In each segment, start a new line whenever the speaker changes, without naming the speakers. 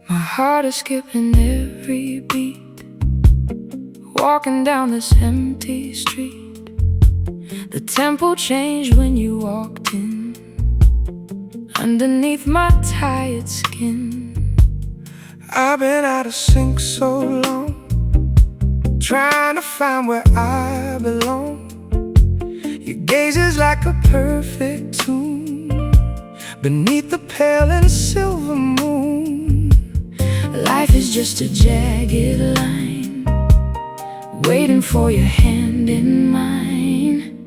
My heart is skipping every beat, walking down this empty street. The tempo changed when you walked in, underneath my tired skin.
I've been out of sync so long, trying to find where I belong. Your gaze is like a perfect tune beneath the pale and silver moon.
Life is just a jagged line, waiting for your hand in mine.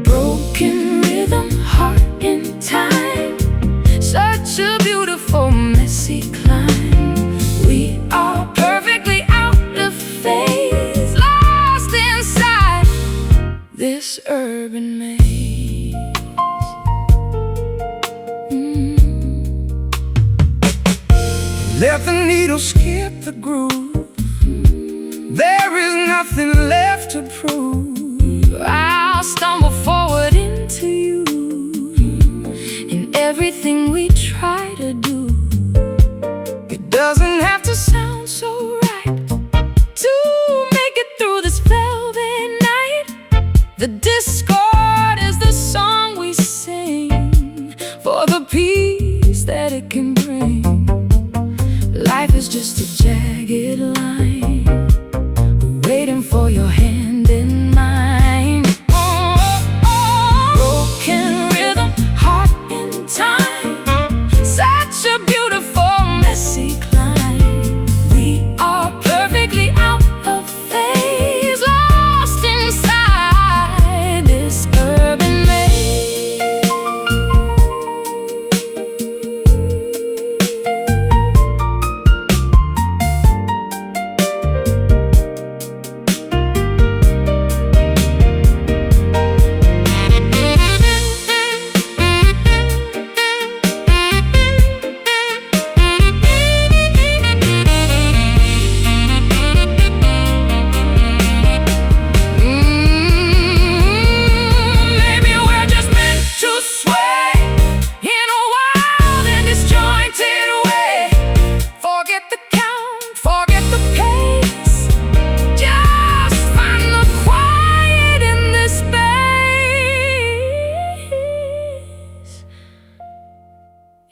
Broken rhythm, heart in time, such a beautiful messy climb. We are perfectly out of phase, lost inside this urban maze.
Let the needle skip the groove, there is nothing left to prove.
I'll stumble forward into you in everything we try to do.
It doesn't have to
Sound so right to make it through this velvet night. The discord is the song we sing for the peace that it can bring. Life is just a jagged line, waiting for your hand in mine. Broken rhythm, heart in time, such a beautiful messy climb. We are perfectly out of phase, lost inside this urban maze.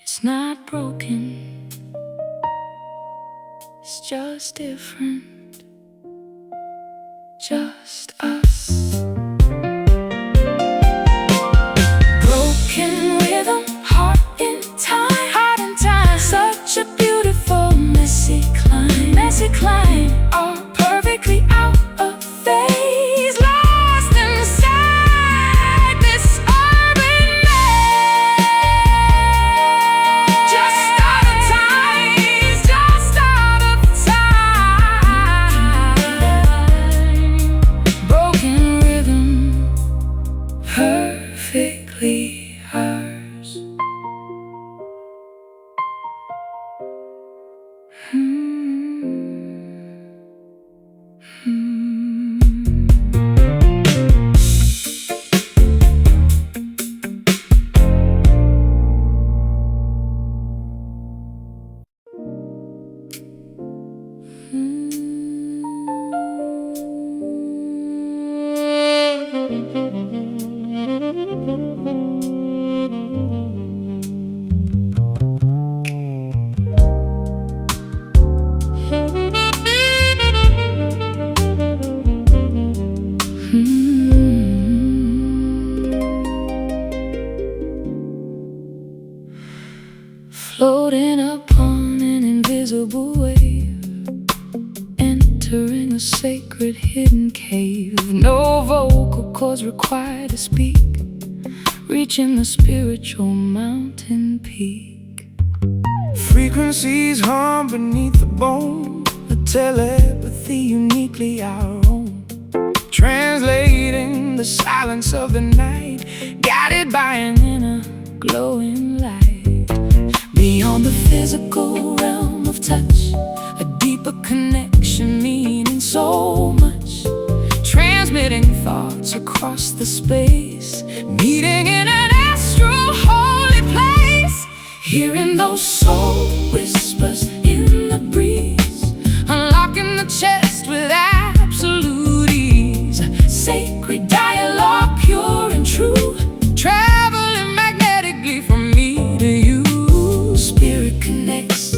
It's not broken, it's just different, just us. Broken rhythm, heart in time, such a beautiful messy climb, all perfectly out of phase, lost inside this urban maze. Just out of time, just out of time. Broken rhythm, perfectly hers. the sacred hidden cave. No vocal cords required to speak, reaching the spiritual mountain peak.
Frequencies hum beneath the bone, a telepathy uniquely our own, translating the silence of the night, guided by an inner glowing light. Beyond the physical realm of touch, a deeper connection meaning so much, transmitting thoughts across the space, meeting in an astral holy place. Hearing those soul whispers in the breeze, unlocking the chest with absolute ease. Sacred dialogue, pure and true, traveling magnetically from me to you. Spirit connects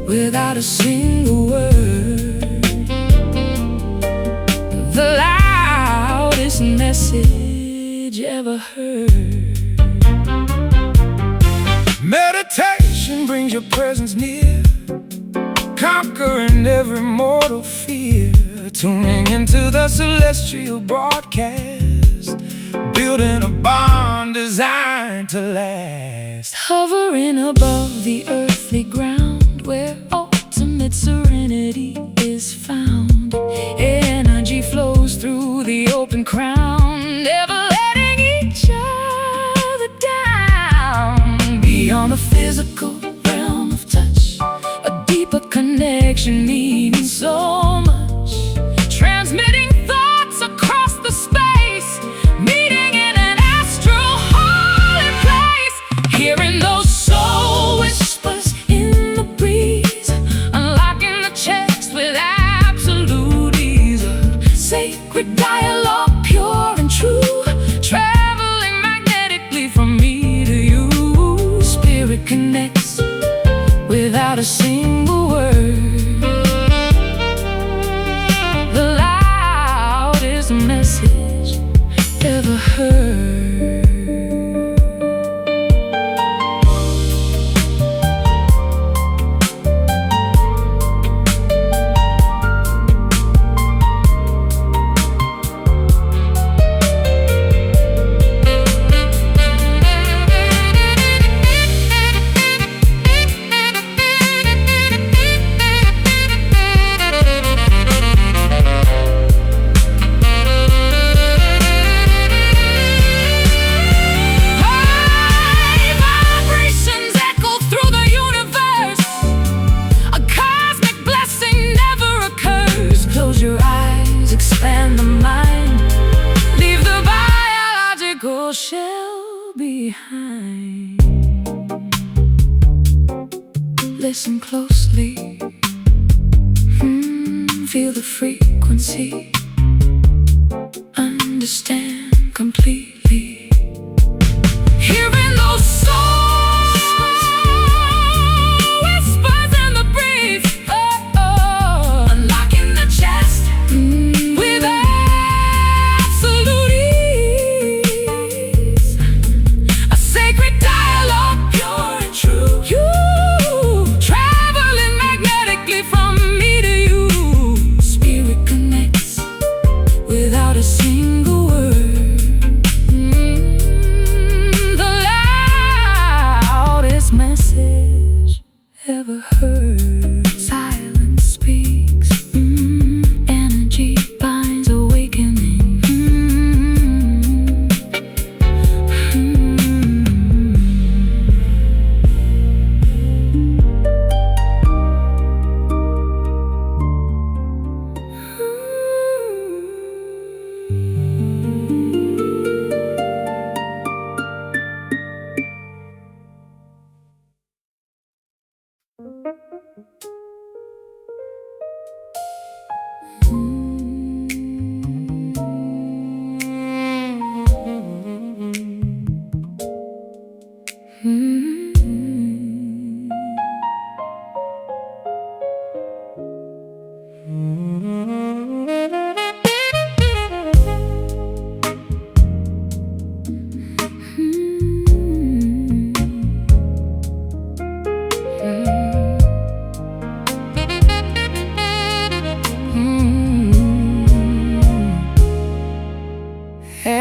without a single word, the loudest message ever heard. Meditation brings your presence near, conquering every mortal fear, tuning into the celestial broadcast, building a bond designed to last.
Hovering above the earthly ground, where ultimate serenity is found. Energy flows through the open crown, never letting each other down. Beyond the physical realm of touch, a deeper connection meaning so much, transmitting thoughts across the space, meeting in an astral holy place. Hearing those soul whispers in the breeze, unlocking the chest with absolute ease. Sacred dialogue, pure and true, traveling magnetically from me to you. Spirit connects without a single word, the loudest message ever heard. Shell behind. Listen closely, feel the frequency, understand completely. Hearing those soul whispers in the breeze, unlocking the chest with absolute ease. A sacred dialogue, pure and true. You traveling magnetically from me to you. Spirit connects without a single word, the loudest message ever heard. Silence speaks, energy binds awakening.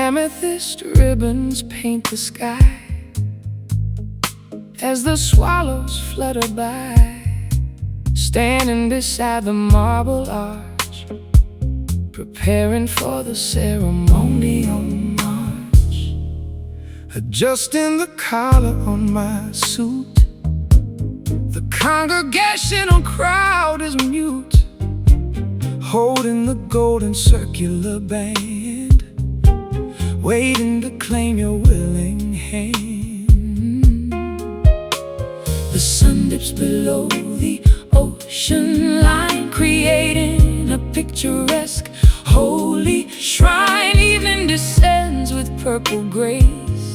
Amethyst ribbons paint the sky as the swallows flutter by, standing beside the marble arch, preparing for the ceremonial march. Adjusting the collar on my suit, the congregational crowd is mute, holding the golden circular band, waiting to claim your willing hand. The sun dips below the ocean line, creating a picturesque holy shrine. Evening descends with purple grace,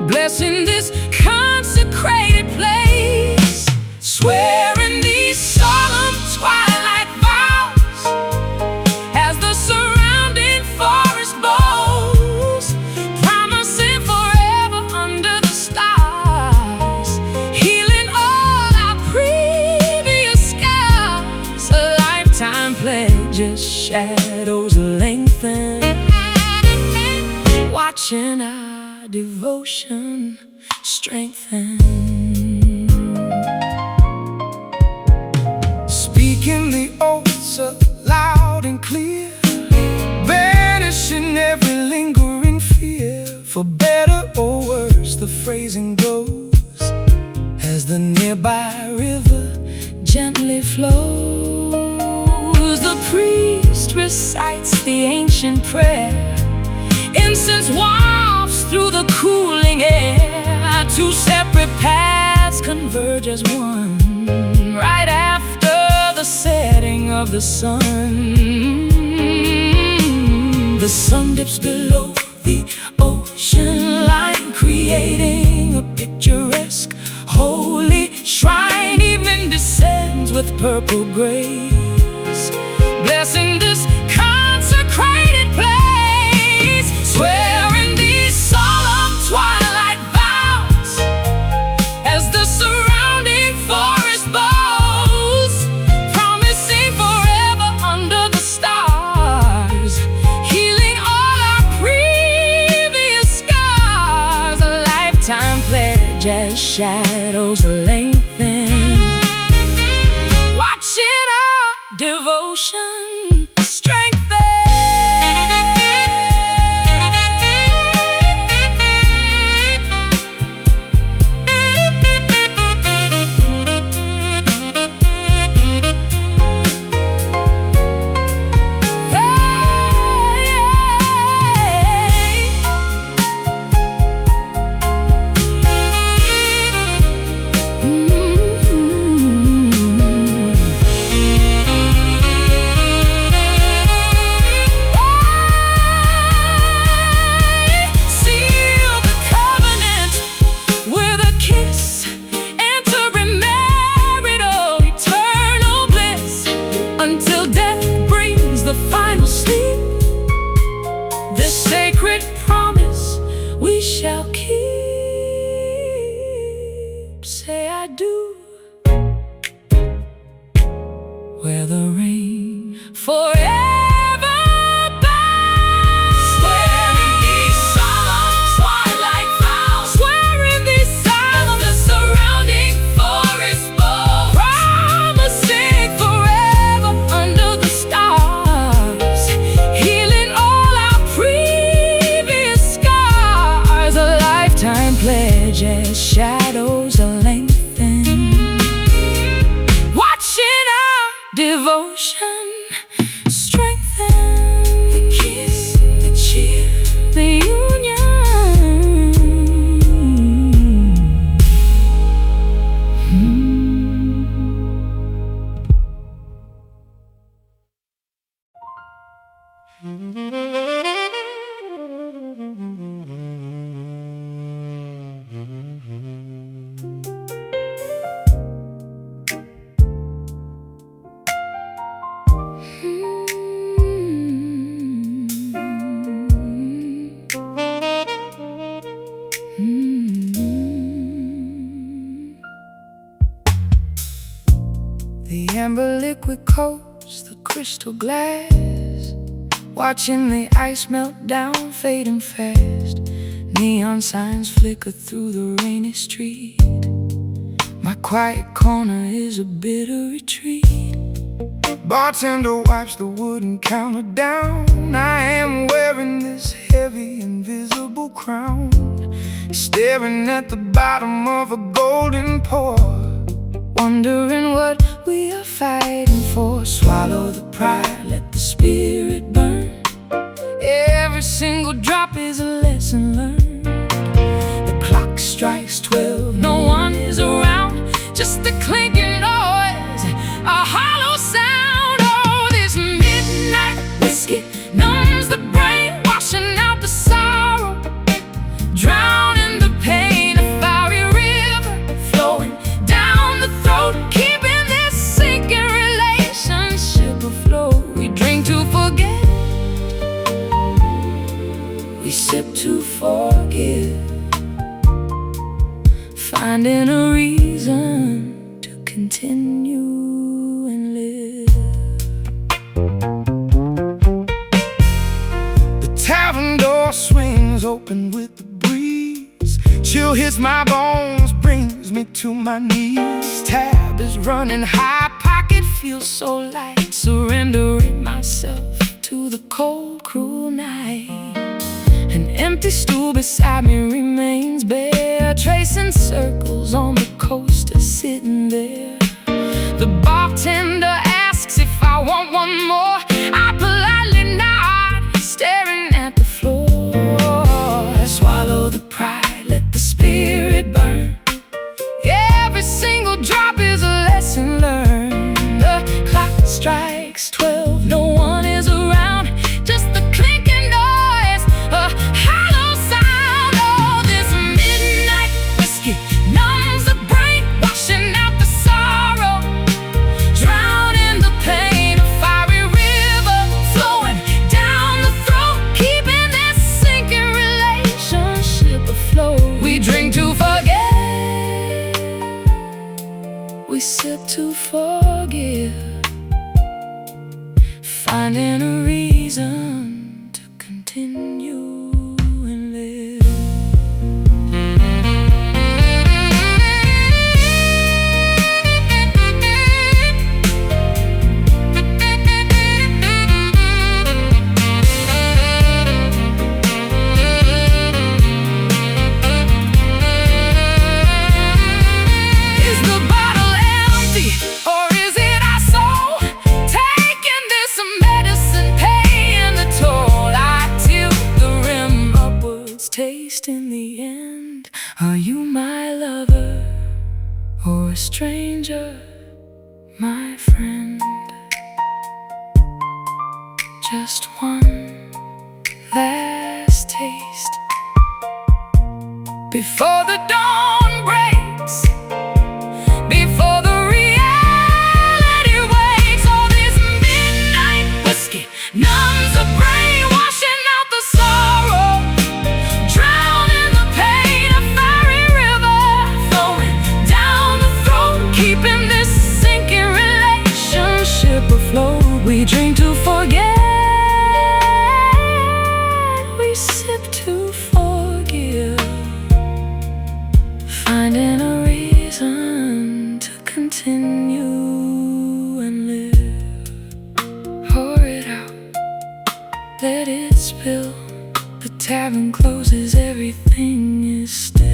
blessing this consecrated place, swearing these solemn twilight vows as the surrounding forest bows, promising forever under the stars, healing all our previous scars. A lifetime pledge as shadows lengthen, watching our devotion strengthen. Speaking the oaths loud and clear, banishing every lingering fear. For better or worse, the phrasing goes as the nearby river gently flows. The priest recites the ancient prayer, incense wafts through the cooling air. Two separate paths converge as one, right after the setting of the sun. The sun dips below the ocean line, creating a picturesque holy shrine. Evening descends with purple grace, blessing this consecrated place, swearing these solemn twilight vows as the surrounding forest bows, promising forever under the stars, healing all our previous scars. A lifetime pledge as shadows lengthen, watching our devotion strengthen. Where the rain forever bows, swearing these solemn twilight vows, swearing these solemn the surrounding forest bows, promising forever under the stars, healing all our previous scars. A lifetime pledge as shadows lengthen, watching our devotion strengthen. The kiss, the cheer, the The amber liquid coats the crystal glass, watching the ice melt down, fading fast. Neon signs flicker through the rainy street. My quiet corner is a bitter retreat. Bartender wipes the wooden counter down. I am wearing this heavy, invisible crown, staring at the bottom of a golden pour, wondering what we are fighting for. Swallow the pride, let the spirit burn. Every single drop is a lesson learned. The clock strikes 12, no one is around, just the clinking noise, a hollow sound. Oh, this midnight whiskey numbs the brain, washing out the sorrow, drowning the pain. A fiery river flowing down the throat, keeping this sinking relationship afloat. We drink to forget, we sip to forgive, finding a reason to continue and live. The tavern door swings open with the breeze. Chill hits my bones, brings me to my knees. Tab is running high, pocket feels so light, surrendering myself to the cold, cruel night. An empty stool beside me remains bare, tracing circles on the coaster sitting there. The bartender asks if I want one more. I politely nod, staring at the floor. I swallow the pride, let the spirit burn. Every single drop is a lesson learned. The clock strikes 12, no one is around, just the clinking noise, a hollow sound. Oh, this midnight whiskey numbs the brain, washing out the sorrow, drowning the pain. A fiery river flowing down the throat, keeping this sinking relationship afloat. We drink to forget, we sip to forgive, finding a reason to continue and live. Is the bottle empty, or is it our soul taking this medicine, paying the toll? I tilt the rim upwards, taste in the end. Are you my lover or a stranger, my friend? Just one last taste before the dawn breaks, before the reality wakes. All this midnight whiskey numbs the brain, washing out the sorrow, drowning the pain. A fiery river flowing down the throat, keeping this sinking relationship afloat. We drink to forget, we sip to forgive, finding a reason to continue and live. Pour it out, let it spill. The tavern closes, everything is still.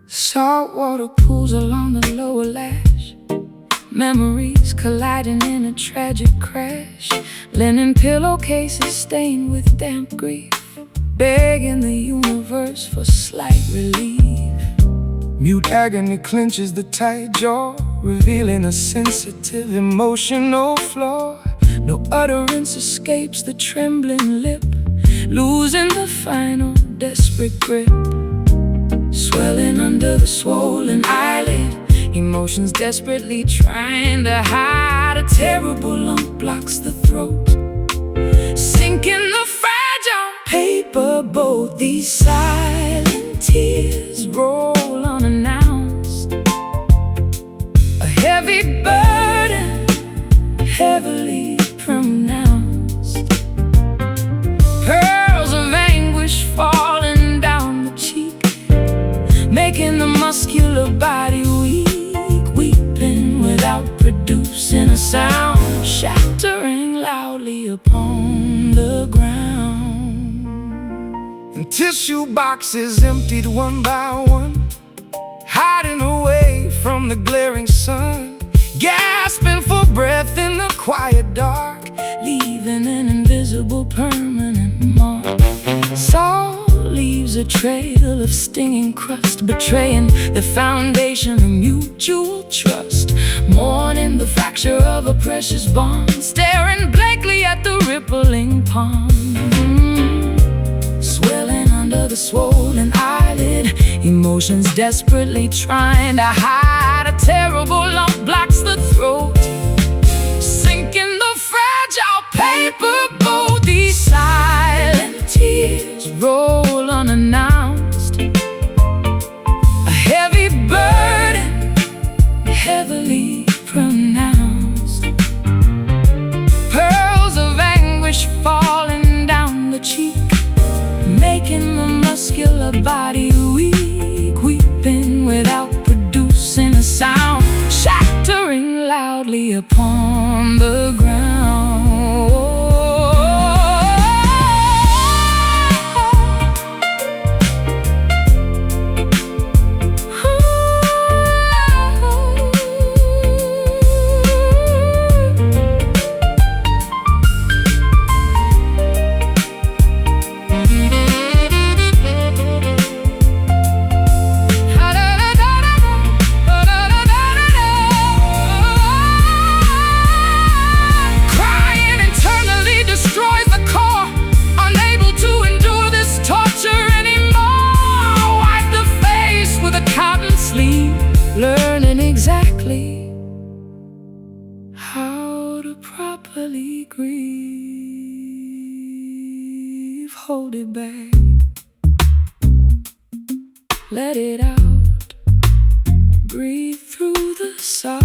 Salt water pools along the lower lash, memories
colliding in a tragic crash. Linen pillowcases stained with damp grief, begging the universe for slight relief.
Mute agony clenches the tight jaw, revealing a sensitive emotional flaw. No utterance escapes the trembling lip, losing the final desperate grip. Swelling under the swollen eyelid, emotions desperately trying to hide. A terrible lump blocks the throat, sinking the fragile paper boat. These silent tears roll unannounced, a heavy burden, heavily pronounced. Pearls of anguish falling down the cheek, making the muscular body weak, weeping without producing a sound, shattering loudly upon the ground. And tissue boxes emptied one by one, hiding away from the glaring sun, gasping for breath in the quiet dark,
leaving an invisible permanent mark. Salt leaves a trail of stinging crust, betraying the foundation of mutual trust, mourning the fracture of a precious bond, staring blankly at the rippling pond. Swelling under the swollen eyelid, emotions desperately trying to hide. A terrible lump blocks the throat, sinking the fragile paper boat. These silent tears roll unannounced, a heavy burden, heavily pronounced. Pearls of anguish falling down the cheek, making the muscular body weak, weeping without producing a sound, shattering loudly upon the ground. Learning exactly how to properly grieve. Hold it back, let it out, breathe through the sigh.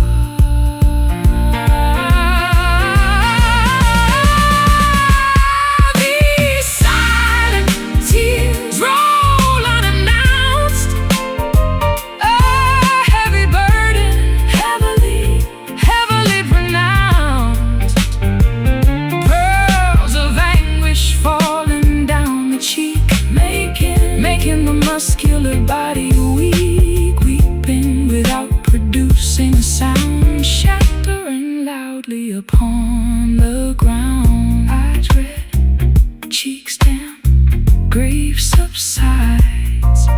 These silent tears roll unannounced, a heavy burden, heavily pronounced. Pearls of anguish falling down the cheek, making the muscular body weak, weeping without producing a sound, shattering loudly upon the ground. Eyes red, cheeks damp, grief subsides.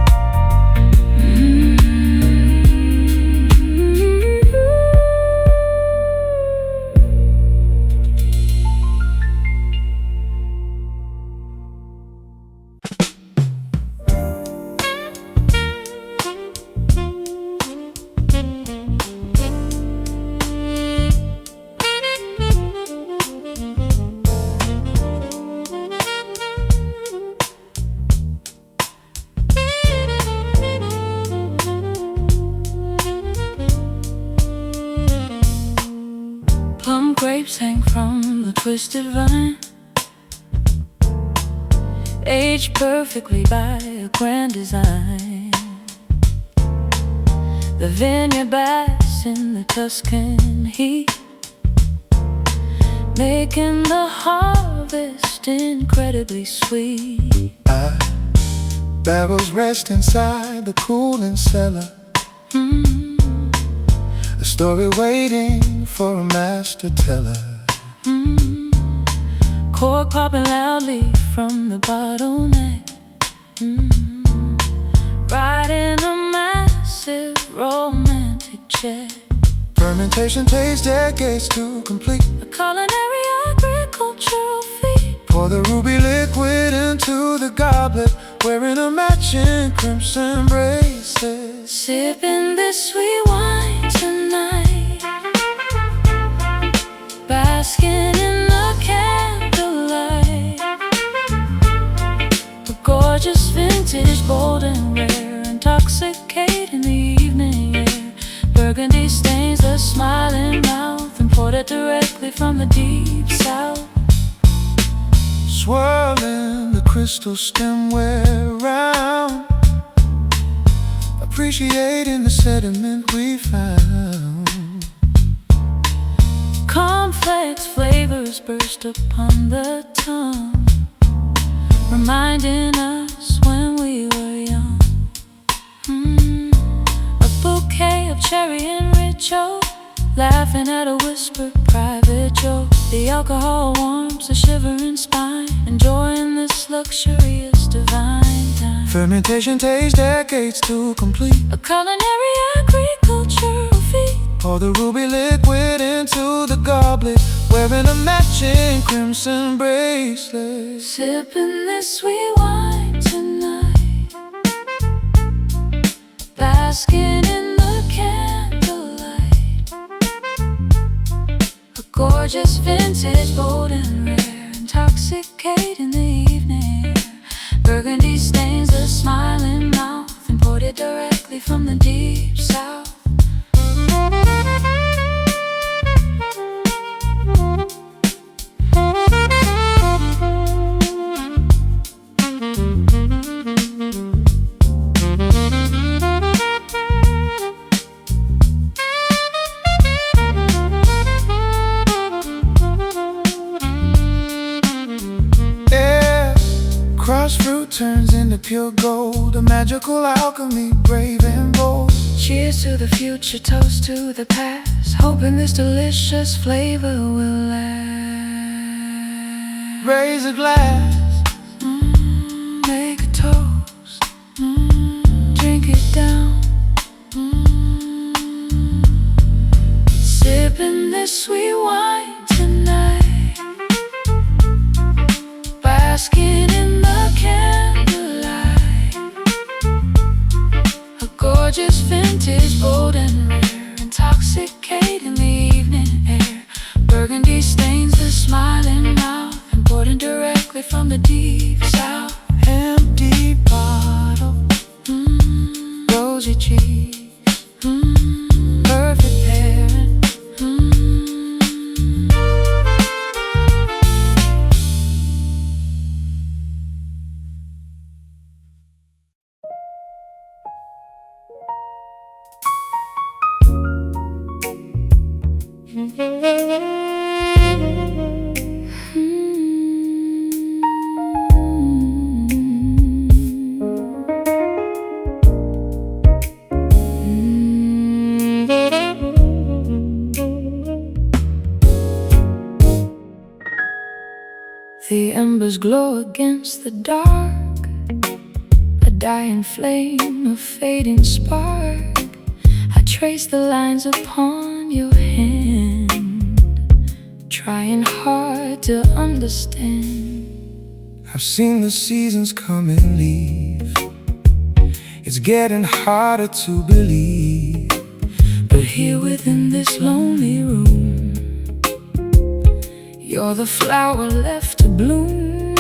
Plum grapes hang from the twisted vine, aged perfectly by a grand design. The vineyard basks in the Tuscan heat, making the harvest incredibly sweet.
Barrels rest inside the cooling cellar, the story waiting for a master teller.
Cork popping loudly from the bottleneck. Writing a massive romantic check.
Fermentation takes decades to complete.
A culinary agricultural feat.
Pour the ruby liquid into the goblet, wearing a matching crimson bracelet.
Sipping this sweet wine tonight, basking in the candlelight. A gorgeous vintage, bold and rare, intoxicating the evening air. Burgundy stains the smiling mouth, imported directly from the deep south.
Swirling the crystal stemware round, appreciating the sediment we found.
Complex flavors burst upon the tongue, reminding us when we were young. A bouquet of cherry and rich oak, laughing at a whispered private joke. The alcohol warms a shivering spine, enjoying this luxurious divine time.
Fermentation takes decades to complete.
A culinary agricultural feat.
Pour the ruby liquid into the goblet, wearing a matching crimson bracelet.
Sipping this sweet wine tonight, basking in the candlelight. A gorgeous vintage, bold and rare, intoxicating the evening air. Burgundy stains the smiling mouth, imported directly from the deep south.
Crushed fruit turns into pure gold, a magical alchemy, brave and bold.
Cheers to the future, toast to the past, hoping this delicious flavor will last.
Raise a glass,
make a toast, drink it down. Sipping this sweet wine tonight, basking in the candlelight. A gorgeous vintage, bold and rare, intoxicating the evening air. Burgundy stains the smiling mouth, imported directly from the deep south.
empty bottle,
Rosy cheeks, perfect pairing. The embers glow against the dark, a dying flame, a fading spark. I trace the lines upon your hand, trying hard to understand.
I've seen the seasons come and leave. It's getting harder to believe,
but here within this lonely room, you're the flower left to bloom,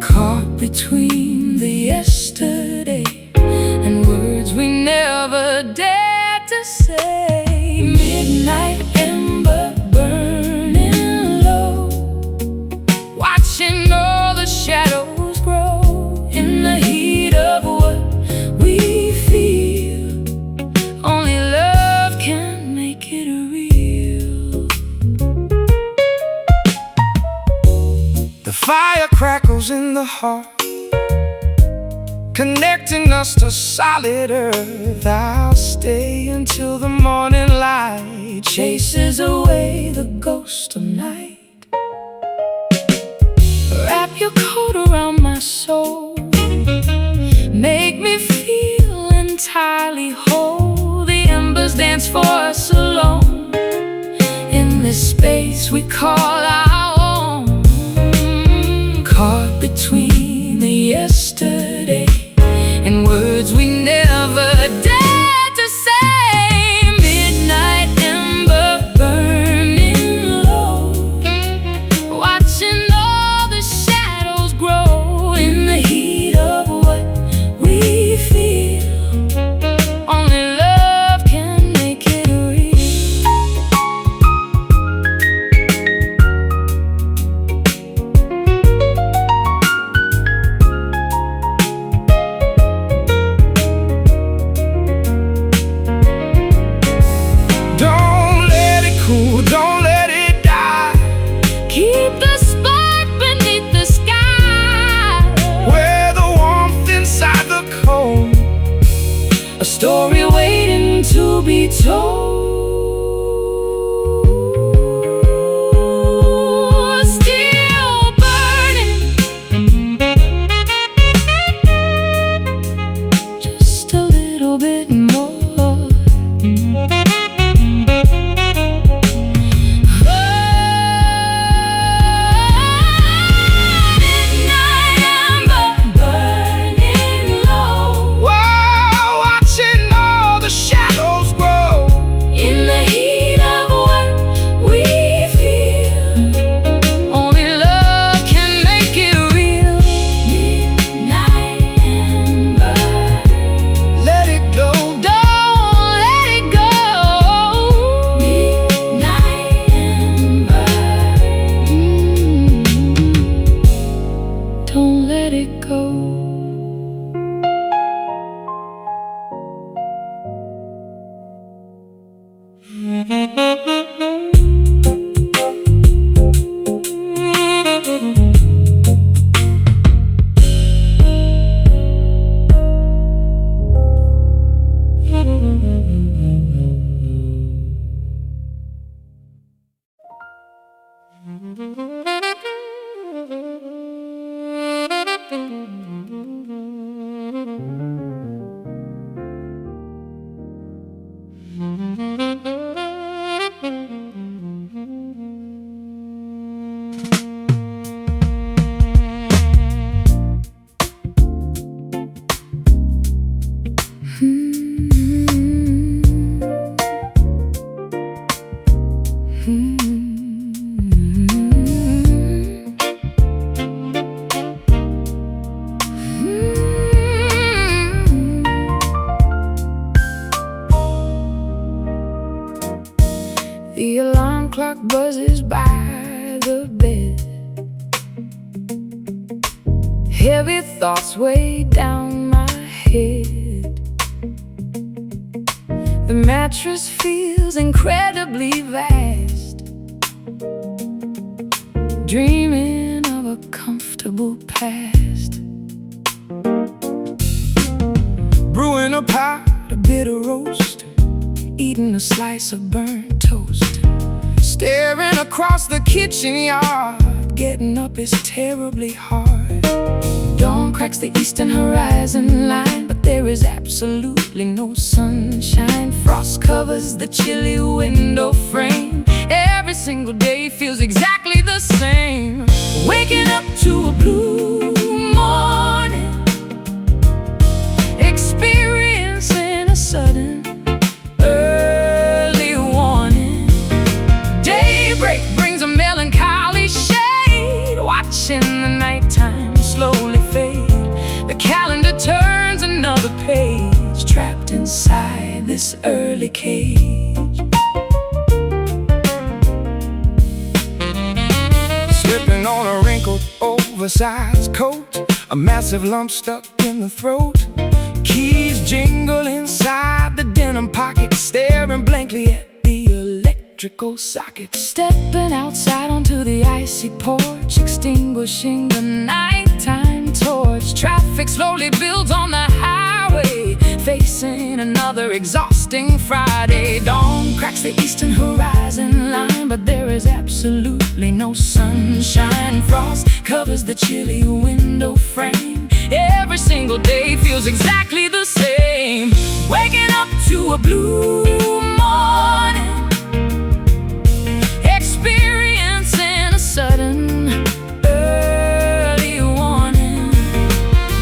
caught between the yesterday and words we never dared to say. Midnight ember burning low, watching all the shadows grow in the heat of what we feel. Only love can make it real.
the fire crackles in the heart, connecting us to solid earth. I'll stay until the morning light chases away the ghost of night. Wrap your coat around my soul, make me feel entirely whole. The embers dance for us alone in this space we call our own. Caught between the yesterday and words we never dared to say. Midnight ember burning low, watching all the shadows grow in the heat of what we feel. Only love can make it real. Don't let it cool, don't let it die.
Keep the spark beneath the sky,
Wear the warmth inside the cold,
a story waiting to be told. Still burning, just a little bit more. Midnight ember burning low,
while watching all the shadows grow
in the heat of what we feel. Only love can make it real. Midnight ember,
let it go.
don't let it go. Midnight ember, don't let it go. The alarm clock buzzes by the bed. Heavy thoughts weigh down my head. The mattress feels incredibly vast, dreaming of a comfortable past.
Brewing a pot of bitter roast, eating a slice of burnt toast, staring across the kitchen yard. Getting up is terribly hard.
Dawn cracks the eastern horizon line, but there is absolutely no sunshine. Frost covers the chilly window frame. Every single day feels exactly the same. Waking up to a blue morning, experiencing a sudden early warning. Daybreak brings a melancholy shade, watching the nighttime slowly fade. The calendar turns another page, trapped inside this early cage.
Slipping on a wrinkled, oversized coat, a massive lump stuck in the throat. Keys jingle inside the denim pocket, staring blankly at the electrical socket.
Stepping outside onto the icy porch, extinguishing the nighttime torch. Traffic slowly builds on the highway, facing another exhausting Friday. Dawn cracks the eastern horizon line, but there is absolutely no sunshine. Frost covers the chilly window frame. Every single day feels exactly the same. Waking up to a blue morning, experiencing a sudden early warning.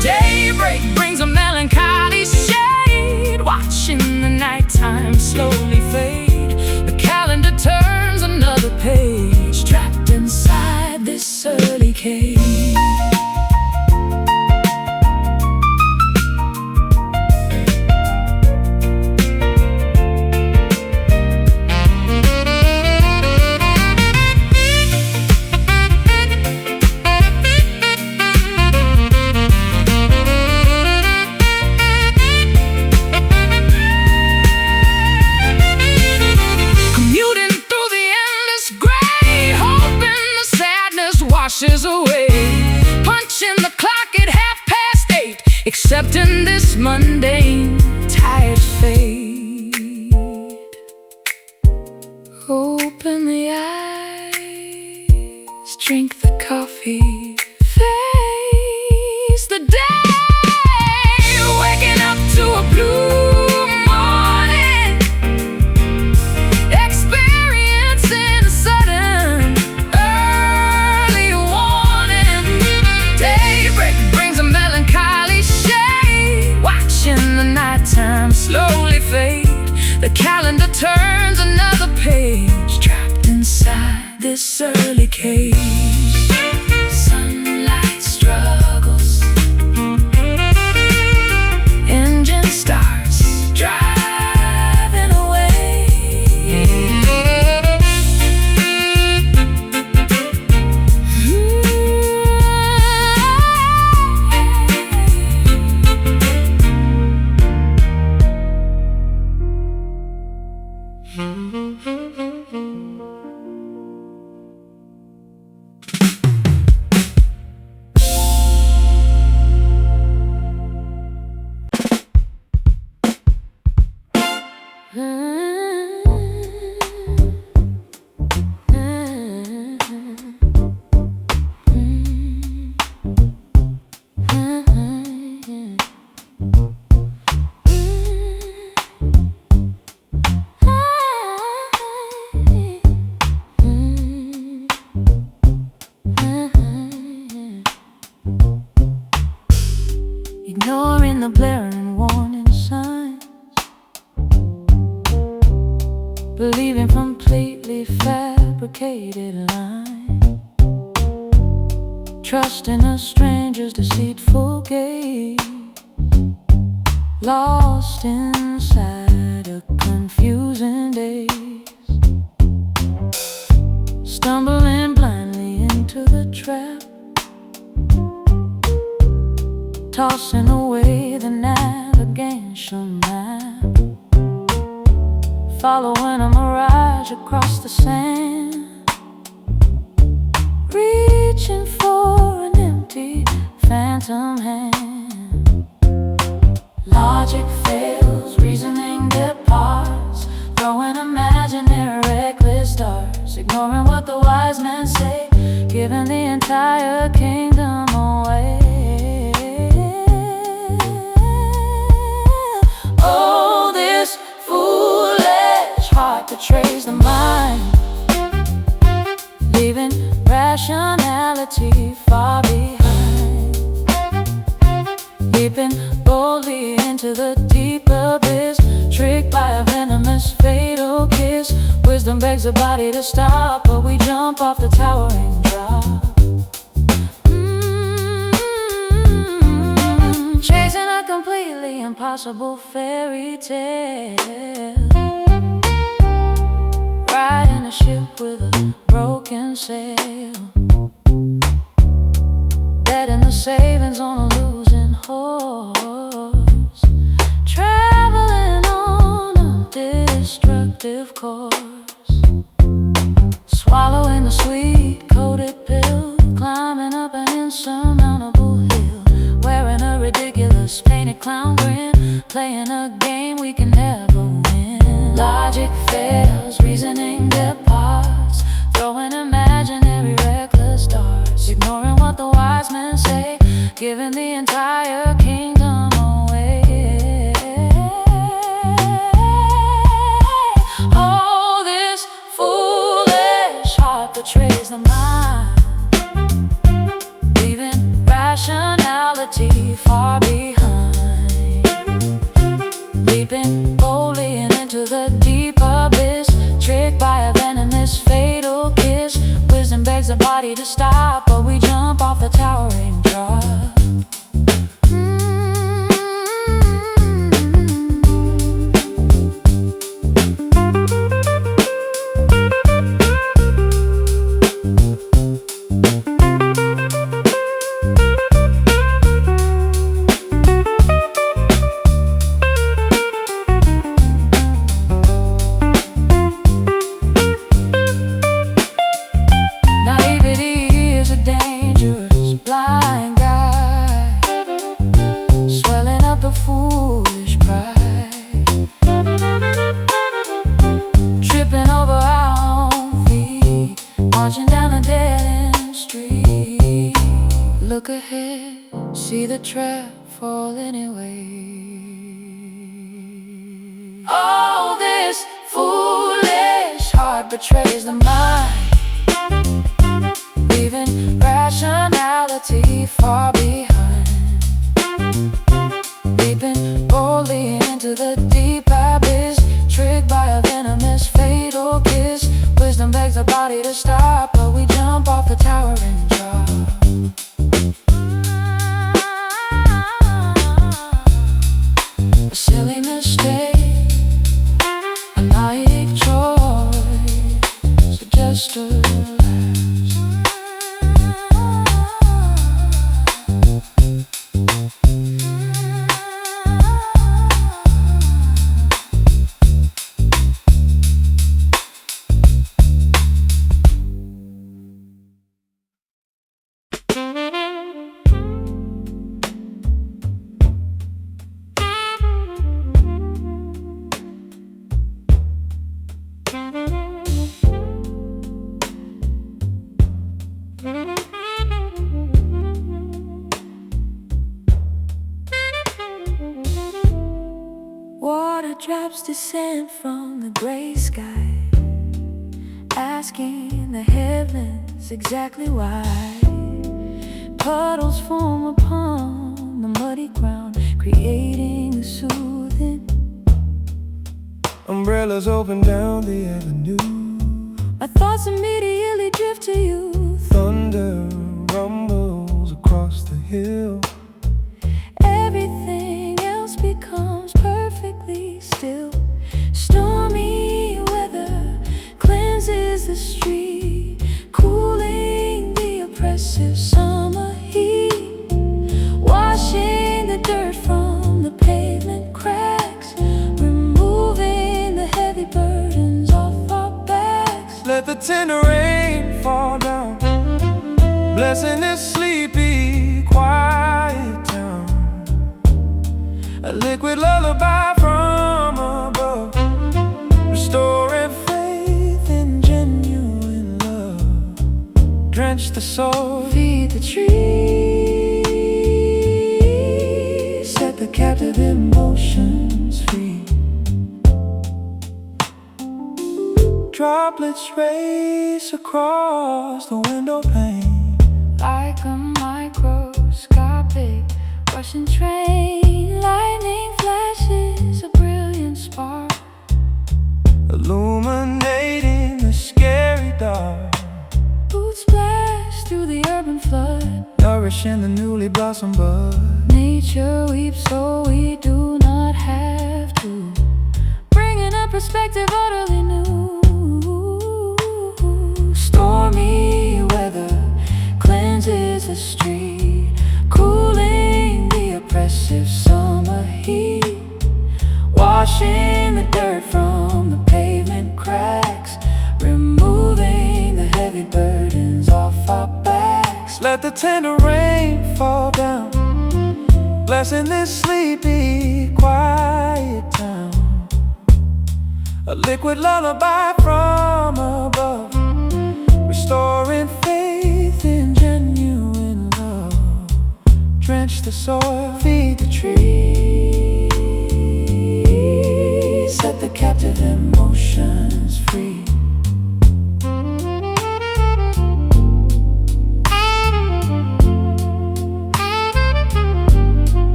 Daybreak brings a melancholy shade, watching the nighttime slowly fade. The calendar turns another page, trapped inside this early cage. Washes away, punching the clock at 8:30, accepting this mundane, tired fate. Open the eyes, drink the coffee, face the day. Waking up to a blue slowly fade. The calendar turns another page, trapped inside this early cage. Sunlight struggles, engine starts driving away. Ignoring the blaring warning signs, believing completely fabricated lines, trusting a stranger's deceitful gaze, lost inside a confusing daze, stumbling blindly into the trap, tossing away the navigation map, following a mirage across the sand, reaching for an empty phantom hand. Logic fails, reasoning departs, throwing imaginary reckless darts, ignoring what the wise men say, giving the entire kingdom away. Oh, this foolish heart betrays the mind, leaving rationality far behind, leaping boldly into the deep abyss, tricked by a venomous fatal kiss. Wisdom begs the body to stop, but we jump off the towering drop. Chasing a completely impossible fairy tale, riding a ship with a broken sail, betting the savings on a losing horse, traveling on a destructive course, swallowing the sweet coated pill, climbing up an insurmountable hill, clown grin, playing a game we can never win. Logic fails, reasoning departs, throwing imaginary reckless darts, ignoring what the wise men say, giving the entire kingdom away. Oh, this foolish heart betrays the mind, leaving rationality far behind, leaping boldly into the deep abyss, tricked by a venomous fatal kiss. Wisdom begs the body to stop, but we jump off the towering drop. Look ahead, see the trap fall anyway. Oh, this foolish heart betrays the mind, leaving rationality far behind, leaping boldly into the deep abyss, tricked by a venomous fatal kiss. Wisdom begs the body to stop, but we jump off the tower and drop. A silly mistake, a naive choice, so just relax. Drops descend from the gray sky, asking the heavens exactly why. Puddles form upon the muddy ground, creating a soothing.
Umbrellas open down the avenue.
My thoughts immediately drift to you.
Thunder rumbles across the hill.
Everything else becomes perfectly still. Stormy weather cleanses the street, cooling the oppressive summer heat, washing the dirt from the pavement cracks, removing the heavy burdens off our backs.
Let the tender rain fall down, blessing this sleepy, quiet town. A liquid lullaby from above, restoring faith in genuine love. Drench the soul,
Feed the trees,
set the captive emotions free. Droplets race across the window pane,
like a microscopic rushing train. Lightning flashes a brilliant spark,
illuminating the scary dark.
boots splash through the urban flood,
Nourishing the newly blossomed bud.
nature weeps so we do not have to, bringing a perspective utterly new. Stormy weather cleanses the street, cooling the oppressive summer heat, washing the dirt from the pavement cracks, removing the heavy burdens off our backs.
Let the tender rain fall down, blessing this sleepy, quiet town. A liquid lullaby from above, restoring faith in genuine love. Drench the soil, feed the trees, set the captive emotions free.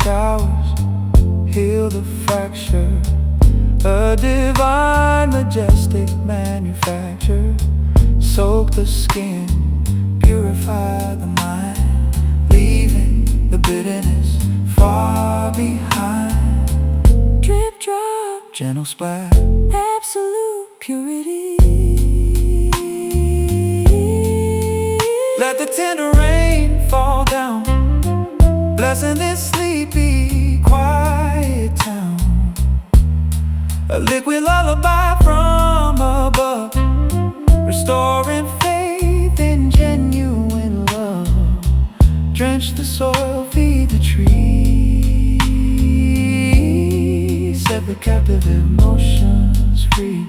Showers heal the fracture, a divine, majestic manufacture. Soak the skin, purify the mind, leaving the bitterness far behind. Drip drop, gentle splash, absolute purity. Let the tender rain fall down, blessing this sleepy, quiet town. A liquid lullaby from above, restoring faith in genuine love. Drench the soil, feed the trees, set the captive emotions free.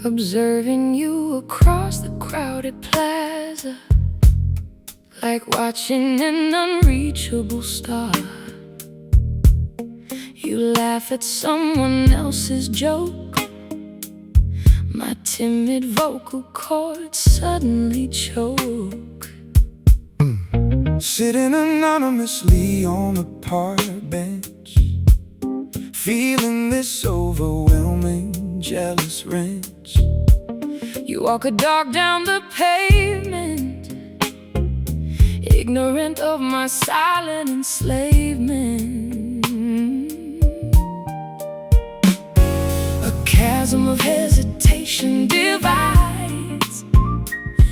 Observing you across the crowded plaza, like watching an unreachable star. You laugh at someone else's joke, my timid vocal cords suddenly choke.
Sitting anonymously on a park bench, feeling this overwhelming jealous wrench.
You walk a dog down the pavement, ignorant of my silent enslavement. A chasm of hesitation divides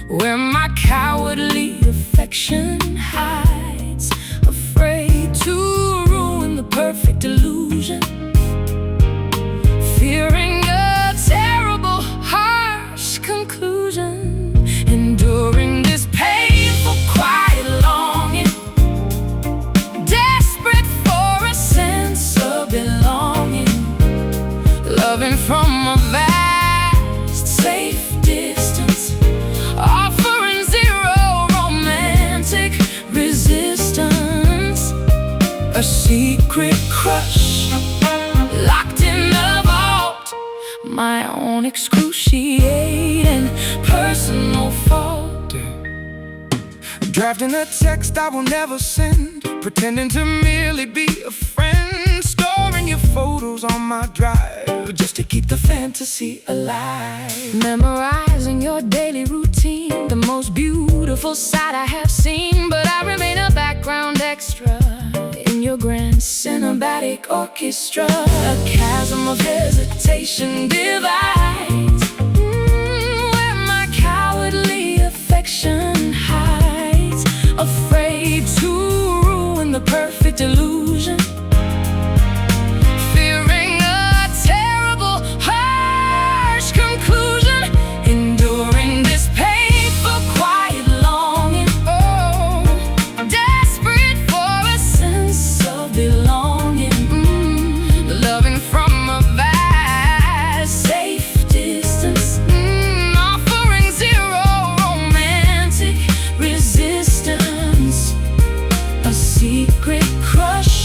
where my cowardly affection hides, afraid to ruin the perfect illusion, fearing a terrible, harsh conclusion. Enduring this painful, quiet longing, desperate for a sense of belonging, loving from a vast, safe distance, offering zero romantic resistance. A secret crush locked in the vault, my own excruciating personal fault.
Drafting a text I will never send, pretending to merely be a friend, storing your photos on my drive just to keep the fantasy alive.
Memorizing your daily routine, the most beautiful sight I have seen, but I remain a background extra in your grand cinematic orchestra. A chasm of hesitation divides where my cowardly affection hides, afraid to ruin the perfect illusion, fearing a terrible, harsh conclusion. Enduring this painful, quiet longing, oh, desperate for a sense of belonging, loving from a vast, safe distance, offering zero romantic resistance. A secret crush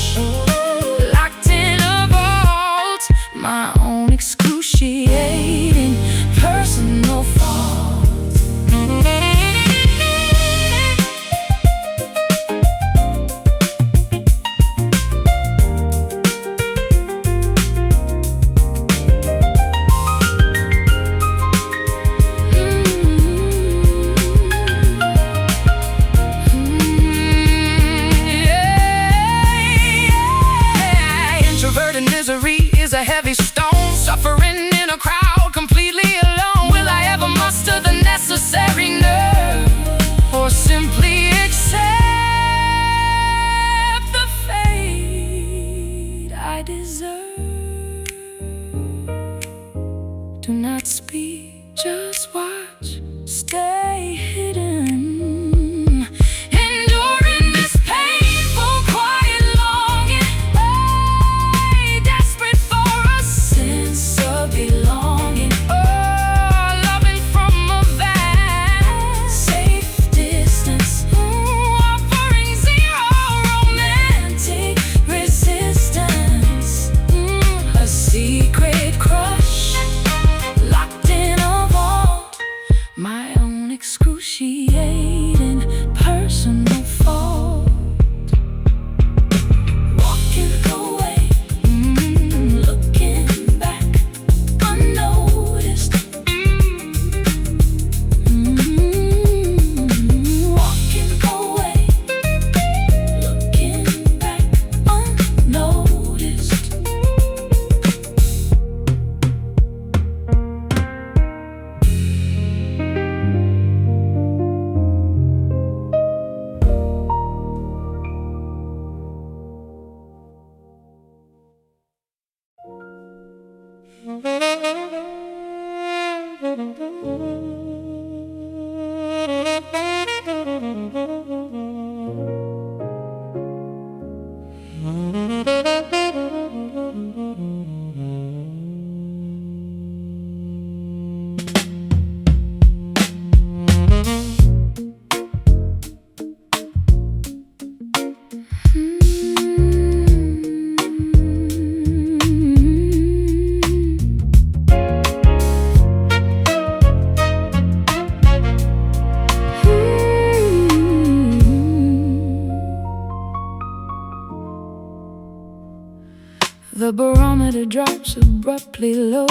The barometer drops abruptly low,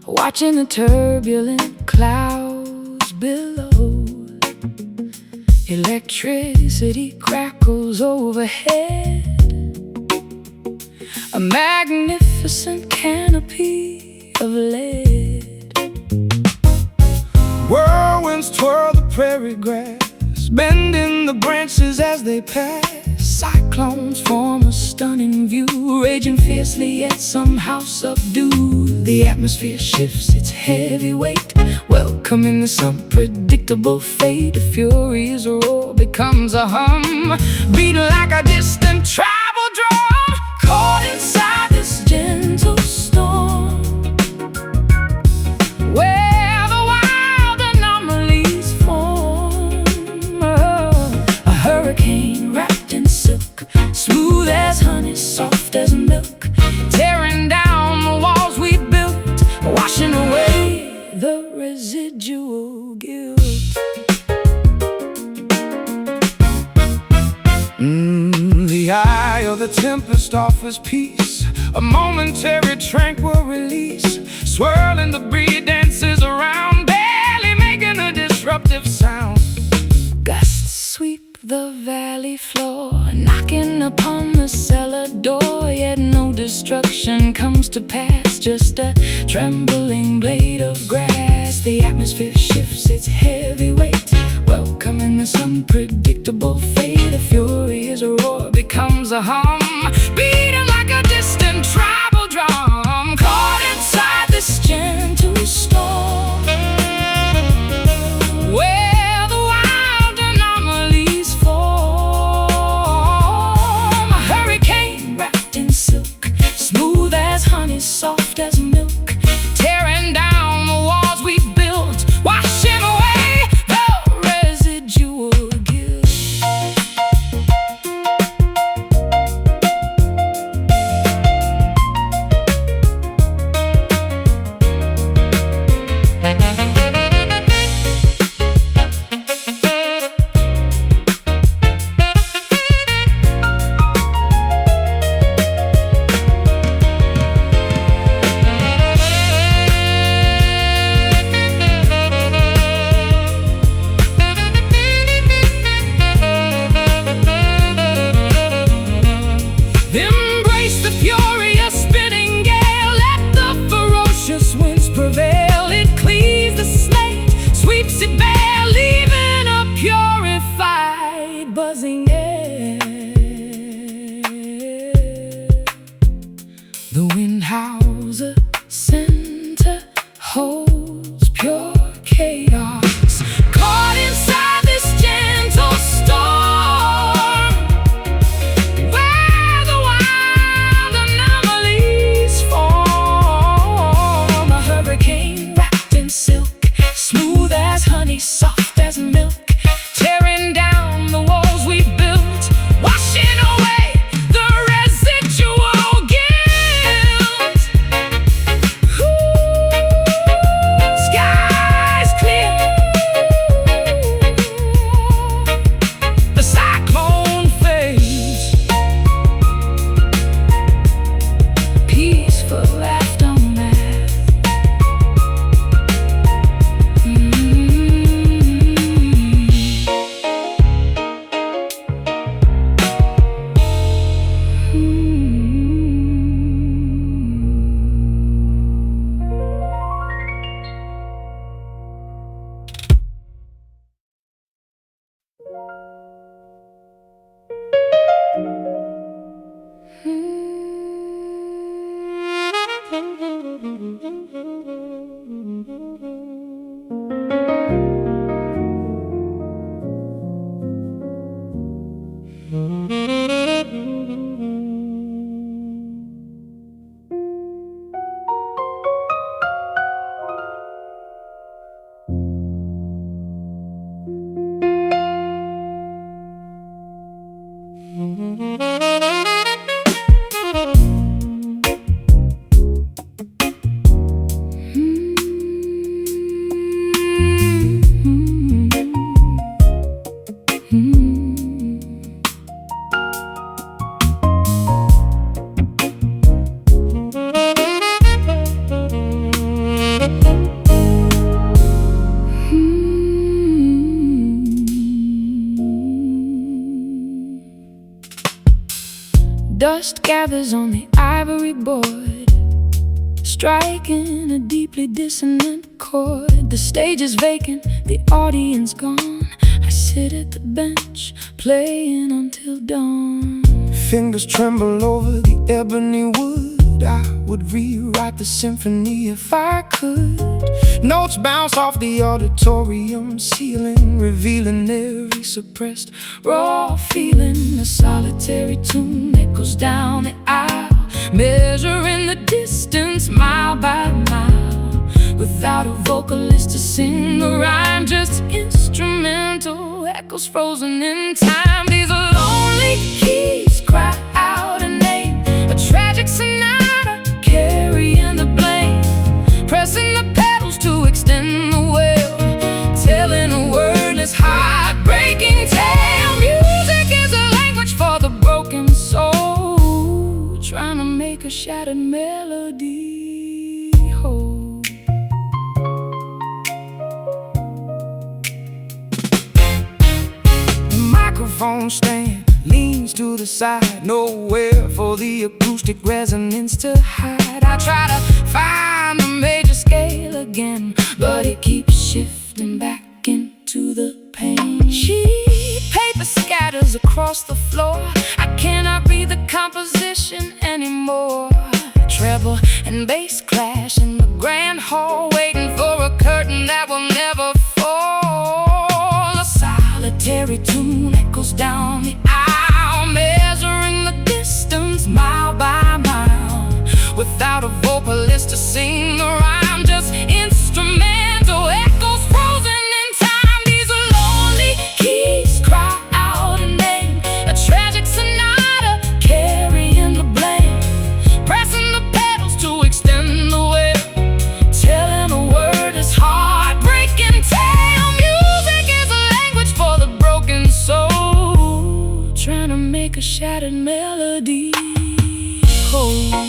watching the turbulent clouds below. Electricity crackles overhead, a magnificent canopy of lead.
Whirlwinds twirl the prairie grass, bending the branches as they pass.
Cyclones form a stunning view, raging fiercely yet somehow subdued. The atmosphere shifts its heavy weight, welcoming this unpredictable fate. A furious roar becomes a hum, beating like a distant tribal drum. Caught inside this gentle storm, where the wild anomalies form. A hurricane wrapped in silk, smooth as honey, soft as milk, tearing down the walls we built, washing away the residual guilt.
The eye of the tempest offers peace, a momentary tranquil release. Swirling debris dances around, barely making a disruptive sound.
Gusts sweep the valley floor, knocking upon the cellar door. Yet no destruction comes to pass, just a trembling blade of grass. The atmosphere shifts its heavy weight, welcoming this unpredictable fate. A furious roar becomes a hum, beating like a distant tribal drum. Caught inside this gentle storm, where the wild anomalies form. A hurricane wrapped in silk, smooth as honey, soft as milk, tearing down the walls we built, washing away the residual guilt. Embrace the furious spinning gale, let the ferocious winds prevail. It cleaves the slate, sweeps it bare, leaving a purified, buzzing air. The wind howls, a center holds pure chaos. Caught inside this gentle storm, where the wild anomalies form. A hurricane wrapped in silk, smooth as honey, soft as milk, tearing down the walls we built, Dust gathers on the ivory board, striking a deeply dissonant chord. The stage is vacant, the audience gone. I sit at the bench, playing until dawn.
Fingers tremble over the ebony wood. I would rewrite the symphony if I could. Notes bounce off the auditorium ceiling, revealing every suppressed
Raw feeling, a solitary tune echoes down the aisle, measuring the distance mile by mile. Without a vocalist to sing the rhyme, just instrumental echoes frozen in time. These lonely keys cry out a name, a tragic sonata carrying the blame, pressing the pedals to extend the wail, telling a wordless heartbreaking tale. Music is a language for the broken soul, trying to make a shattered melody whole.
The microphone stand leans to the side, nowhere for the acoustic resonance to hide.
I try to find the major scale again, but it keeps shifting back into the pain. Sheet paper scatters across the floor, I cannot read the composition anymore. Treble and bass clash in the grand hall, waiting for a curtain that will never fall. A solitary tune echoes down the aisle, measuring the distance mile by mile. Without a vocalist to sing the rhyme, just instrumental echoes frozen in time. These lonely keys cry out a name, a tragic sonata carrying the blame, pressing the pedals to extend the wail, telling a wordless heartbreaking tale. Music is a language for the broken soul, trying to make a shattered melody whole.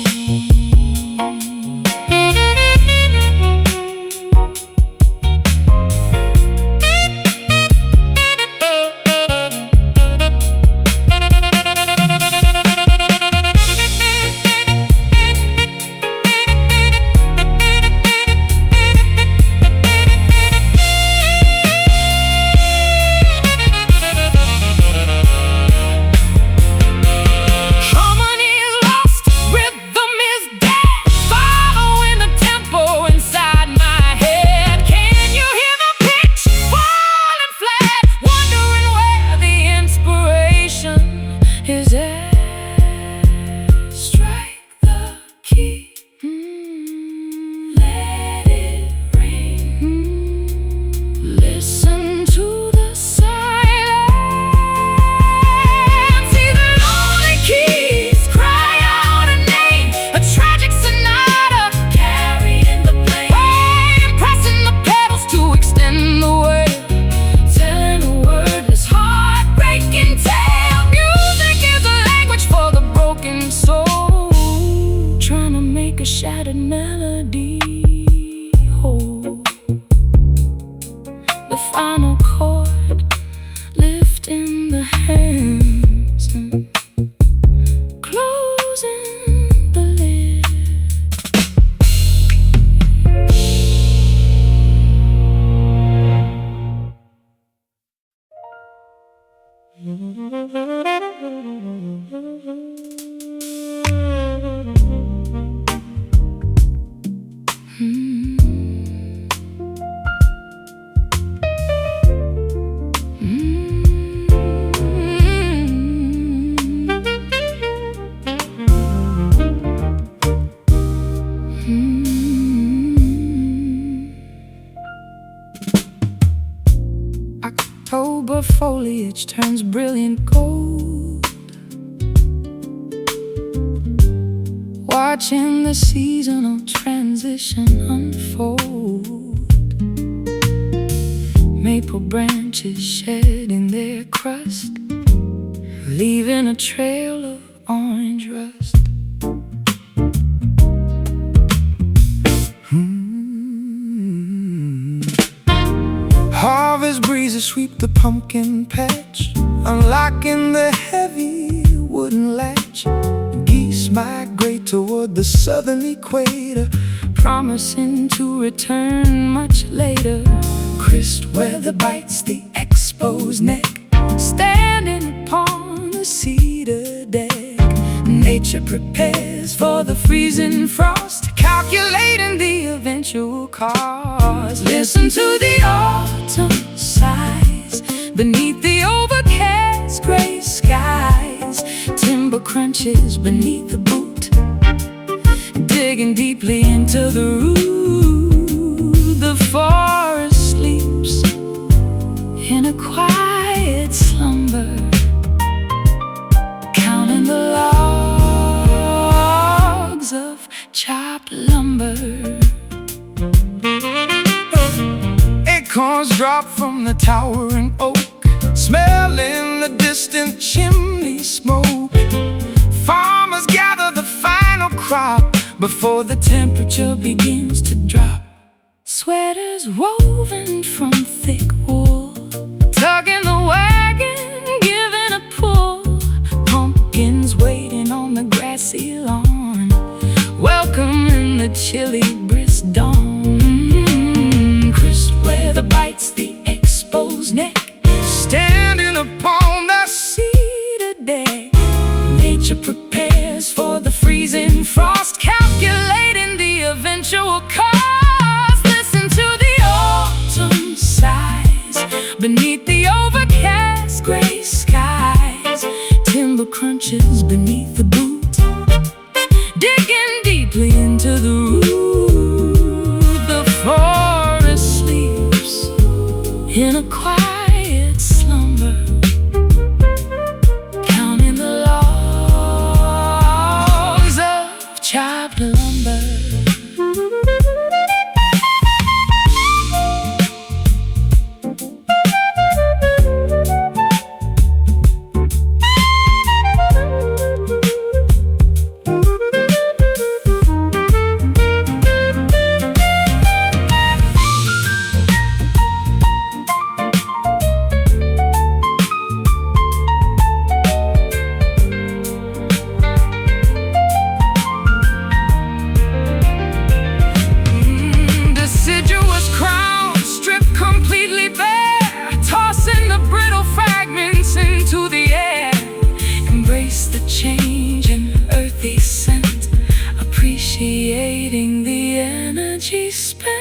A shattered melody whole. The final chord lifting the hands and closing the lid. foliage turns brilliant gold, watching the seasonal transition unfold. Maple branches shedding their crust, leaving a trail of orange rust. Harvest breezes sweep the pumpkin patch, unlocking the heavy wooden latch. Geese migrate toward the southern equator, promising to return much later. Crisp weather bites the exposed neck, standing upon the cedar deck. Nature prepares for the freezing frost, calculating the eventual cost. Listen to the autumn sighs beneath the overcast gray skies. Timber crunches beneath the boot, digging deeply into the root. The forest sleeps in a quiet slumber, counting the logs of chopped lumber. Acorns drop from the towering oak, smelling the distant chimney smoke. Farmers gather the final crop before the temperature begins to drop. Sweaters woven from thick wool, tugging the wagon, giving a pull. Pumpkins waiting on the grassy lawn, welcoming the chilly brisk dawn. Crisp weather bites the exposed neck, standing upon the cedar deck. Nature prepares for the freezing frost, calculating the eventual cost. Listen to the autumn sighs beneath the overcast gray skies. Timber crunches beneath the boot, digging deeply into the root. The forest sleeps in a quiet slumber, counting the logs of chopped lumber. Deciduous crown stripped completely bare, tossing the brittle fragments into the air. Embrace the change in earthy scent, appreciating the energy spent.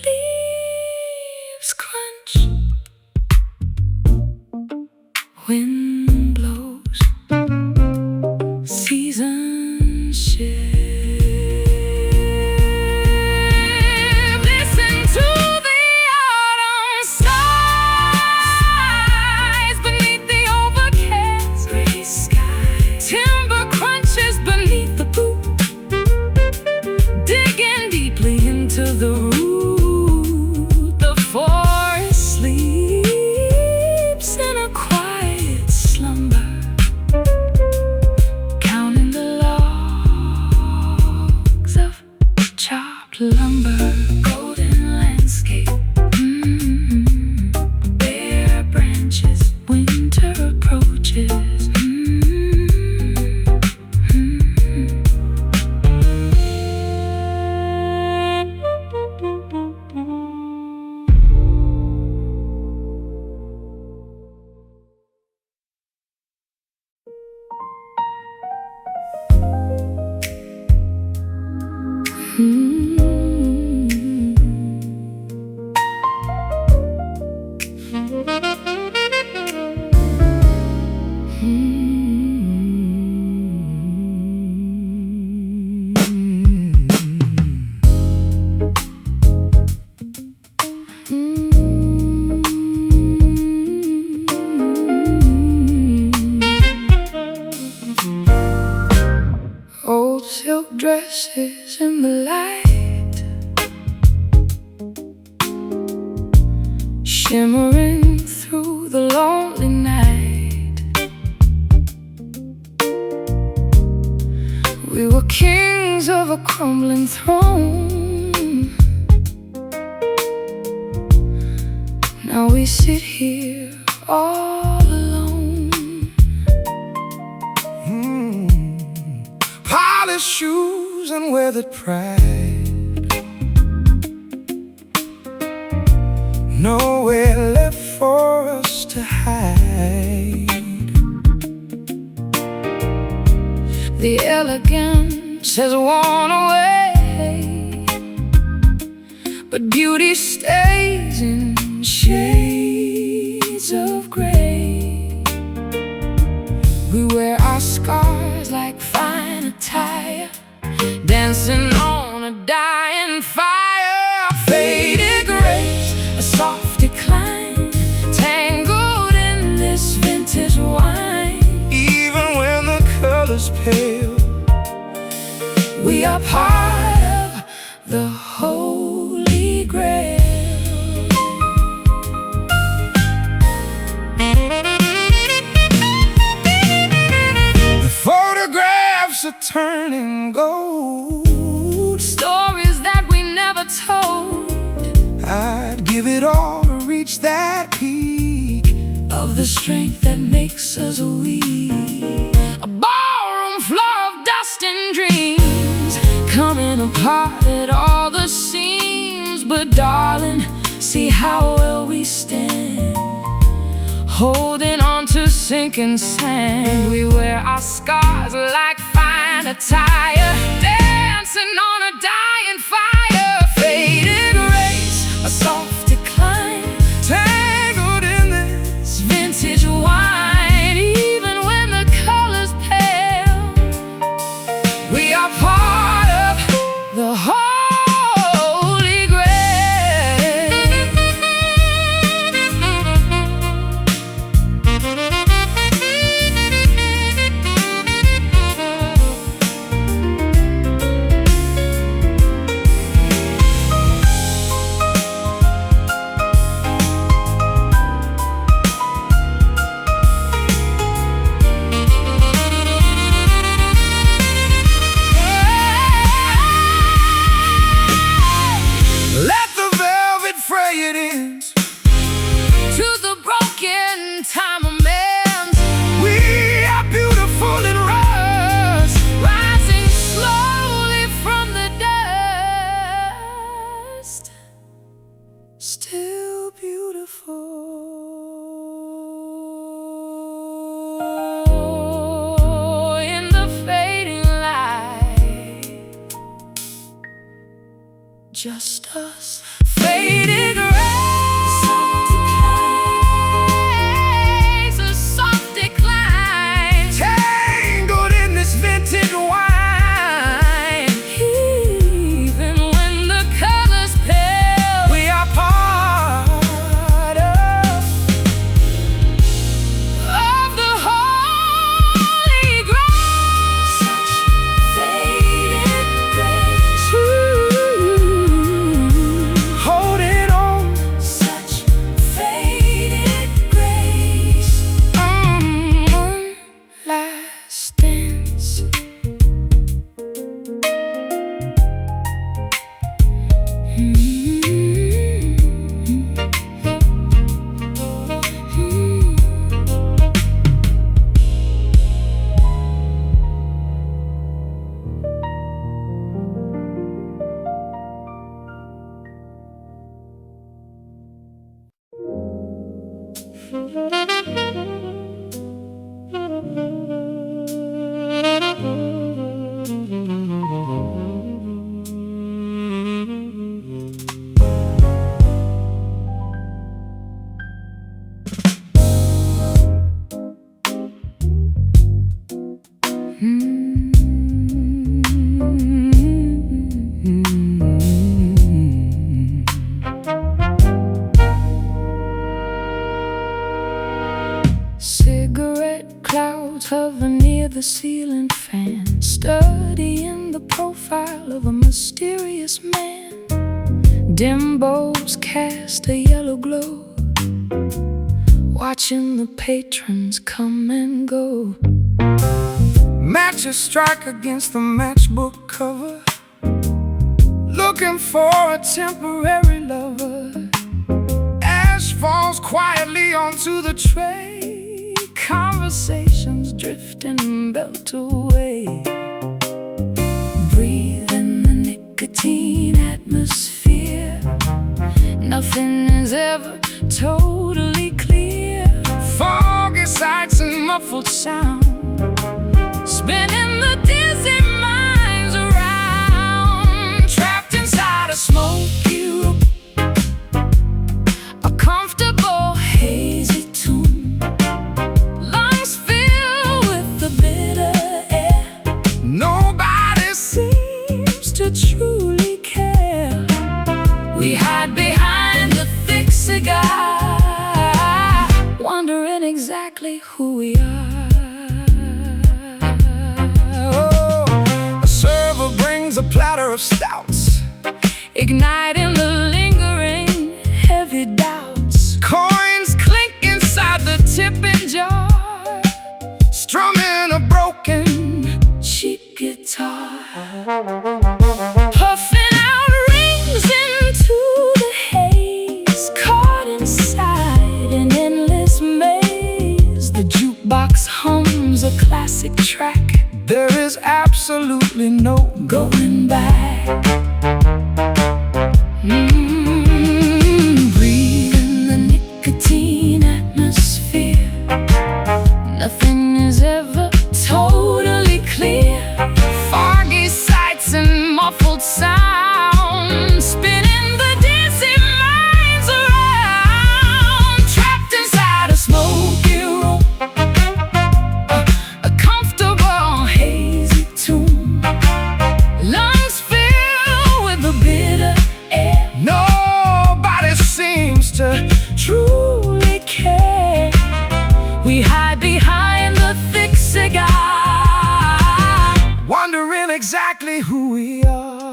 Leaves crunch, wind blows, seasons shift. To the root, the forest sleeps in a quiet slumber, counting the logs of chopped lumber. Golden landscape, bare branches, winter approaches. voices in the light, shimmering through the lonely night. We were kings of a crumbling throne. Now we sit here all alone.
Polished shoes and weathered pride, nowhere left for us to hide.
The elegance has worn away, but beauty stays in shades of gray. We wear our scars like fine attire, dancing on a dying fire. Faded grace, a soft decline, tangled in this vintage wine.
Even when the color's pale,
we are part of the Holy Grail.
the photographs are turning gold,
Stories that we never told,
I'd give it all to reach that peak
of the strength that makes us weak. A ballroom floor of dust and dreams, coming apart at all the seams. But darling, see how well we stand, holding on to sinking sand. We wear our scars like fine attire, dancing on a dying fire. Faded race, a soft decline,
tangled in this
vintage wine. Even when the color's pale, we are part of the Holy Grail.
let the velvet fray it in.
To the broken time amends,
We are beautiful in rust,
rising slowly from the dust, still beautiful in the fading light. Just us, faded rays, a soft decline,
tangled in this vintage wine.
even when the color's pale.
We are part
Of the Holy Grail, such faded grace,
holding on.
such faded grace. One last dance, cigarette cloud clouds hover near the ceiling fan, studying the profile of a mysterious man. Dim bulbs cast a yellow glow, watching the patrons come and go.
Matches strike against the matchbook cover, looking for a temporary lover. Ash falls quietly onto the tray, conversations drift and melt away. Breathe in the nicotine atmosphere, nothing is ever totally clear. Foggy sights and muffled sound, spinning the dizzy minds around. Trapped inside a smoky room, a comfortable hazy tomb, lungs filled with the bitter air. Nobody seems to truly care. We hide behind the thick cigar, wondering exactly who we are. A platter of stouts, igniting the lingering heavy doubts. Coins clink inside the tipping jar, strumming a broken cheap guitar. Puffing out rings into the haze, caught inside an endless maze. The jukebox hums a classic track, there is absolutely no going back. Breathe in the nicotine atmosphere, nothing is ever totally clear. Foggy sights and muffled sounds, spinning the dizzy minds around. Trapped inside a smoky room, a comfortable hazy tomb, lungs filled with the bitter air. Nobody seems to truly care. We hide behind the thick cigar, wondering exactly who we are.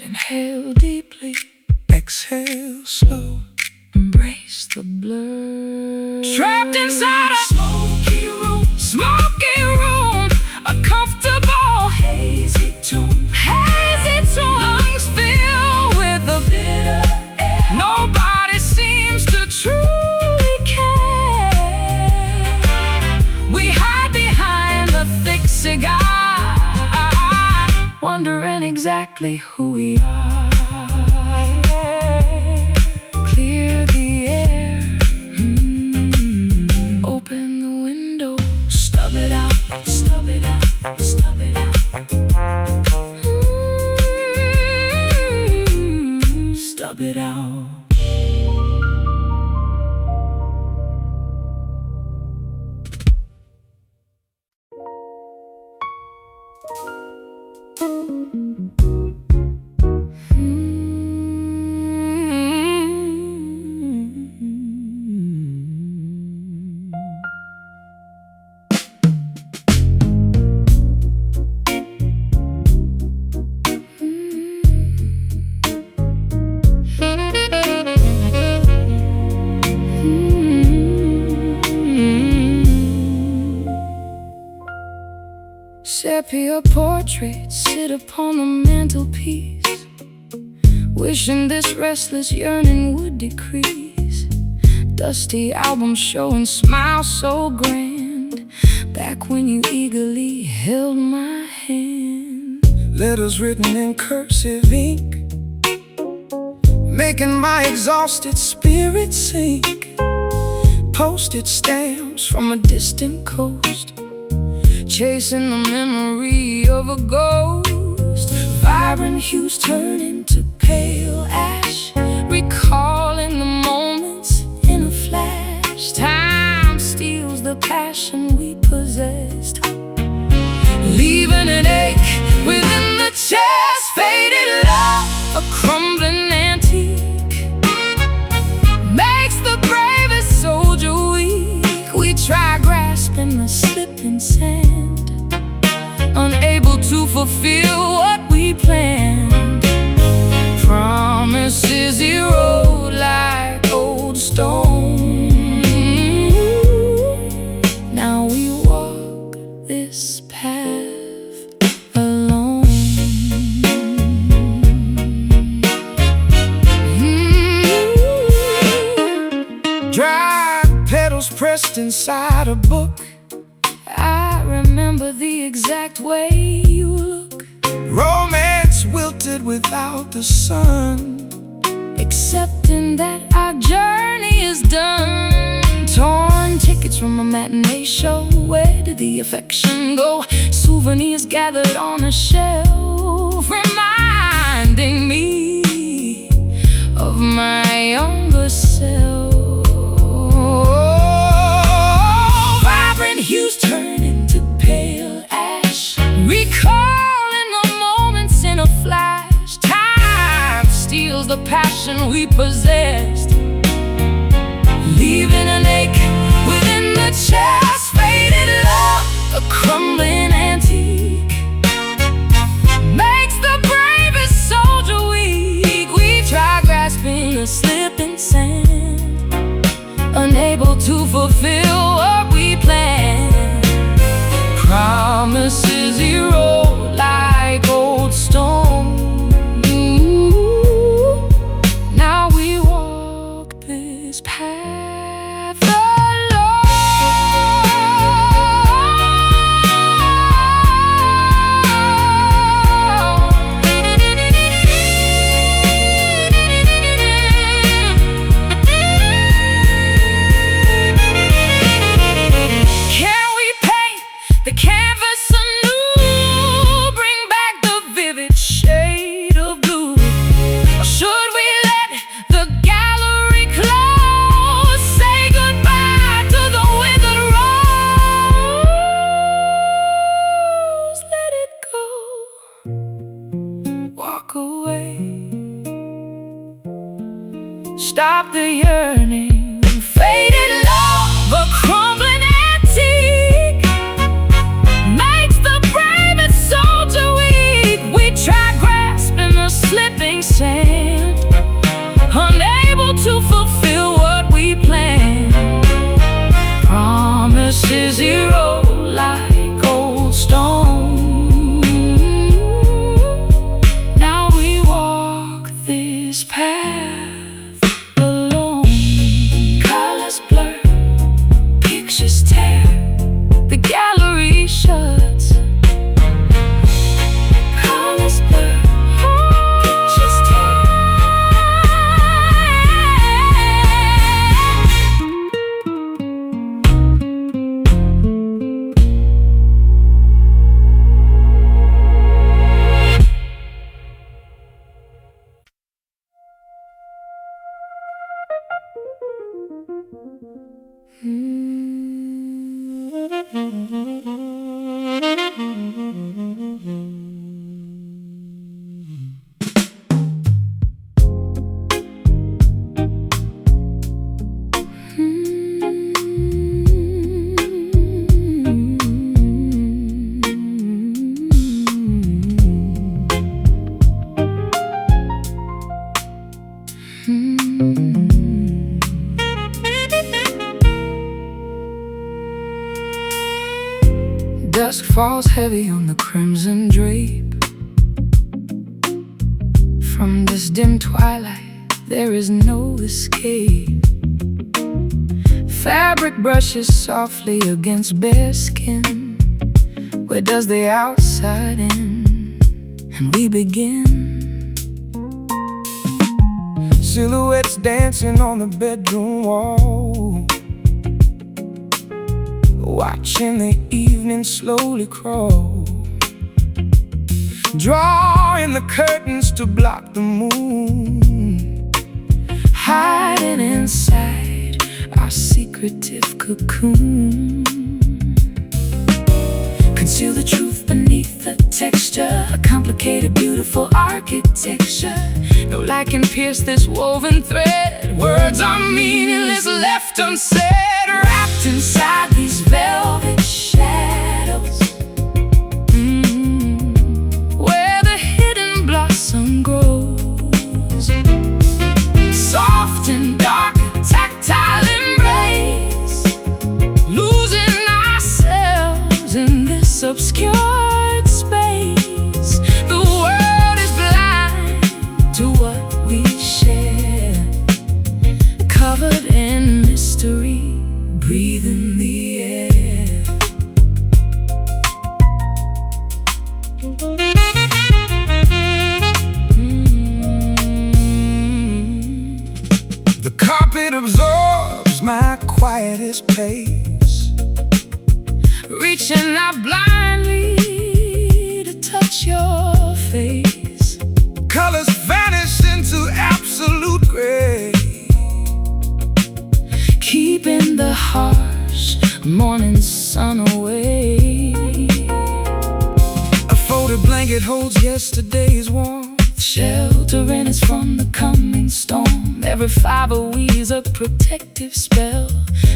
Inhale deeply, exhale slow, embrace the blur. Trapped inside a smoky room, a comfortable hazy tomb, lungs filled with the bitter air. Nobody seems to truly care. We hide behind the thick cigar, wondering exactly who we are. Clear the air, open the window, stub it out, stub it out, stub it out. Stub it out. Sepia portraits sit upon the mantelpiece, wishing this restless yearning would decrease. Dusty albums showing smiles so grand, back when you eagerly held my hand. letters written in cursive ink, making my exhausted spirit sink. Postage stamps from a distant coast, chasing the memory of a ghost. Vibrant hues turn into pale ash, recalling the moments in a flash. Time steals the passion we possessed, leaving an ache within the chest. Faded love, a crumbling antique, makes the bravest soldier weak. We try grasping the slipping sand, unable to fulfill what we planned. Promises erode like old stone. Now we walk this path alone. Dry petals pressed inside a book, I remember the exact way you look. Romance wilted without the sun, accepting that our journey is done. Torn tickets from a matinee show, where did the affection go? Souvenirs gathered on a shelf, reminding me of my younger self. Vibrant hues turn into pale ash, recalling the moments in a flash. Time steals the passion we possessed, leaving an ache within the chest. Faded love, a crumbling antique, makes the bravest soldier weak. We try grasping the slipping sand, unable to fulfill what we planned. Promises erode like old stone. Now we walk this path alone. Can we paint the canvas anew, bring back the vivid shade of blue? Or should we let the gallery close, say goodbye to the withered rose? Let it go, walk away, stop the yearning. Faded love, a crumbling antique, makes the bravest soldier weak. We try grasping the slipping sand, unable to fulfill what we planned. Promises erode like old stone. Now we walk this path alone. Colors blur, pictures tear, the gallery shuts. Colors blur, pictures tear. Dusk falls heavy on the crimson drape. From this dim twilight, there is no escape. Fabric brushes softly against bare skin. Where does the outside end?
and we begin.
Silhouettes dancing on the bedroom wall, watching the evening slowly crawl, drawing the curtains to block the moon,
Hiding inside our secretive cocoon. Conceal the truth beneath the texture, a complicated, beautiful architecture. No light can pierce this woven thread. Words are meaningless, left unsaid, wrapped inside these velvet shadows, where the hidden blossom grows. Soft and dark, tactile embrace, losing ourselves in this obscured space. The world is blind to what we share, covered in mystery, breathe in the air.
the carpet absorbs my quietest pace,
Reaching out blindly to touch your face.
colors vanish into absolute gray,
Keeping the harsh morning sun away.
a folded blanket holds yesterday's warmth,
Sheltering us from the coming storm. Every fiber weaves a protective spell,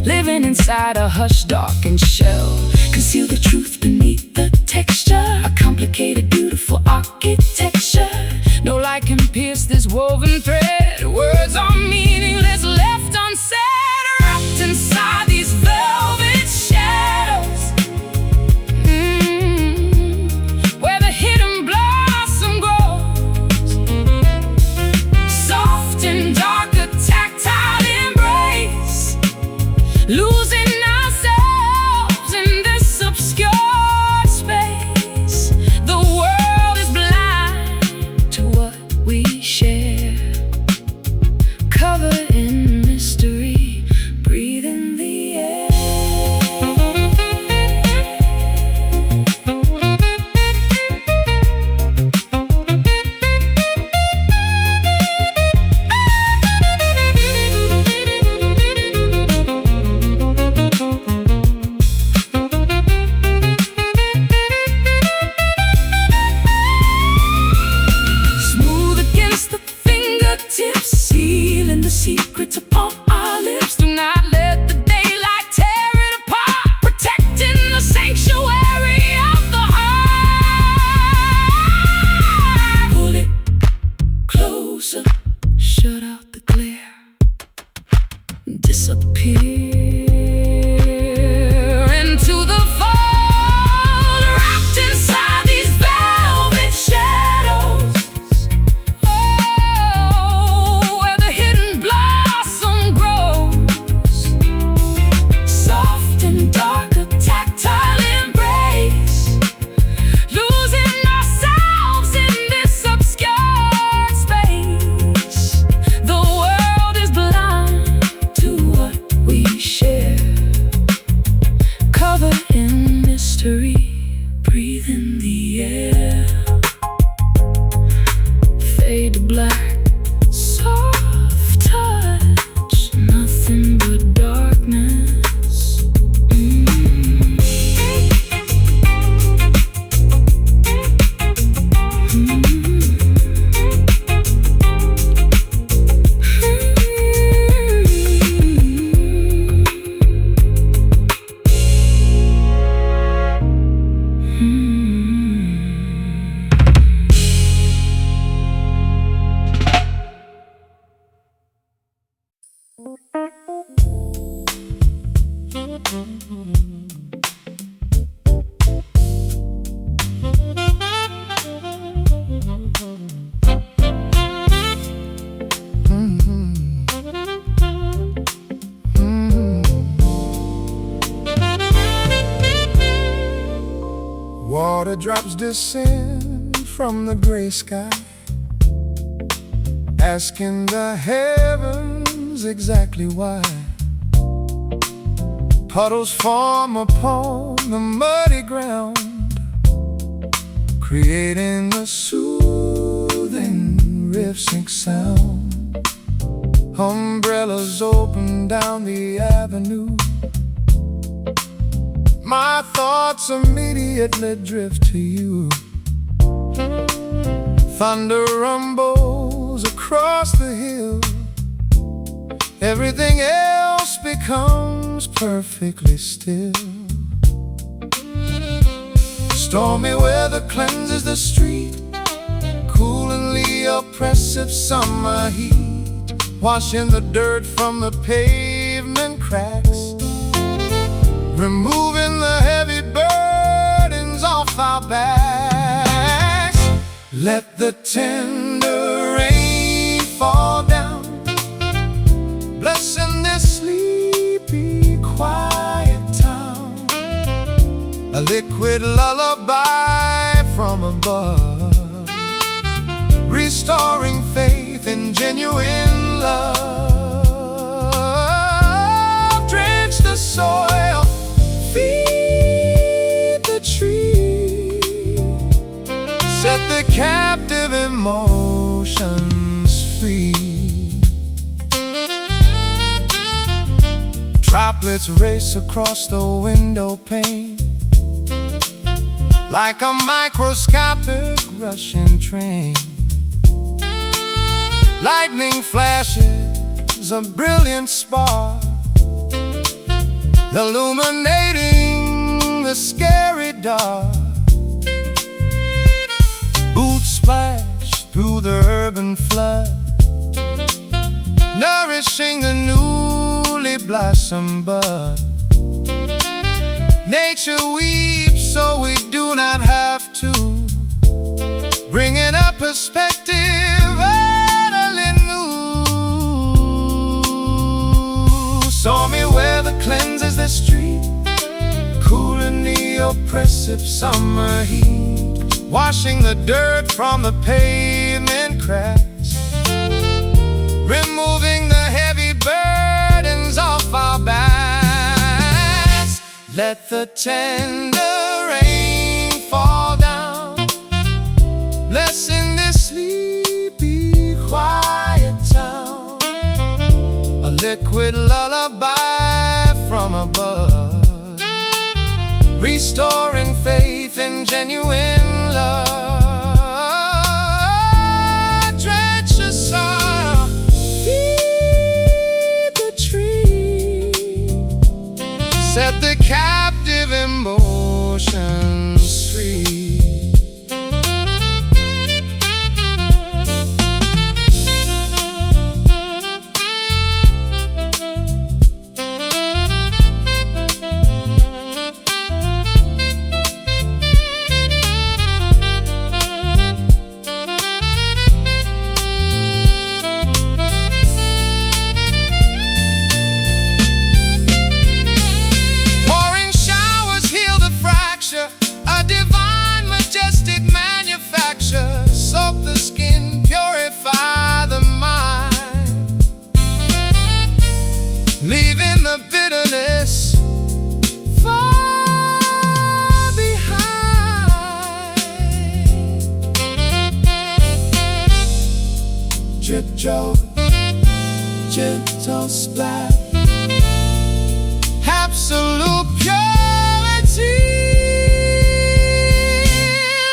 living inside a hushed, darkened shell. Conceal the truth beneath the texture, a complicated, beautiful architecture. No light can pierce this woven thread. Words are meaningless, left unsaid, wrapped inside these velvet shadows, where the hidden blossom grows. Soft and dark, a tactile embrace, losing ourselves in this obscure space. The world is blind to what we share, covered in mystery, breathe in the air. Smooth against the fingertips, sealing the secrets upon our lips. Do not let the daylight tear it apart, protecting the sanctuary of the heart. Pull it closer, shut out the glare, disappear into the fold, wrapped inside these velvet shadows. Oh, where the hidden blossom grows. Soft and dark, a tactile embrace, losing ourselves in this obscure space. The world is blind to what we share, covered in mystery, breathe in the air. Fade to black, soft touch, nothing but darkness.
water drops descend from the gray sky, asking the heavens exactly why. Puddles form upon the muddy ground, creating a soothing riff-sync sound. Umbrellas open down the avenue, my thoughts immediately drift to you. Thunder rumbles across the hill, everything else becomes perfectly still. Stormy weather cleanses the street, cooling the oppressive summer heat, washing the dirt from the pavement cracks, removing the heavy burdens off our backs. Let the tender rain fall down, blessing this sleepy, quiet town. A liquid lullaby from above, restoring faith in genuine love. Drench the soil, feed the tree, set the captive emotions free. Droplets race across the window pane, like a microscopic rushing train. Lightning flashes a brilliant spark, illuminating the scary dark. Boots splash through the urban flood, nourishing the newly blossomed bud. Nature weeps so we do not have to, bringing a perspective utterly new. Stormy weather cleanses the street, cooling the oppressive summer heat, washing the dirt from the pavement cracks, removing the heavy burdens off our backs. Let the tender rain fall down, blessing this sleepy, quiet town. A liquid lullaby from above, restoring faith in genuine love. Drench the soil, feed the tree, set the captive emotions free. Soak the skin, purify the mind, leaving the bitterness far behind. Drip drop, gentle splash, absolute purity.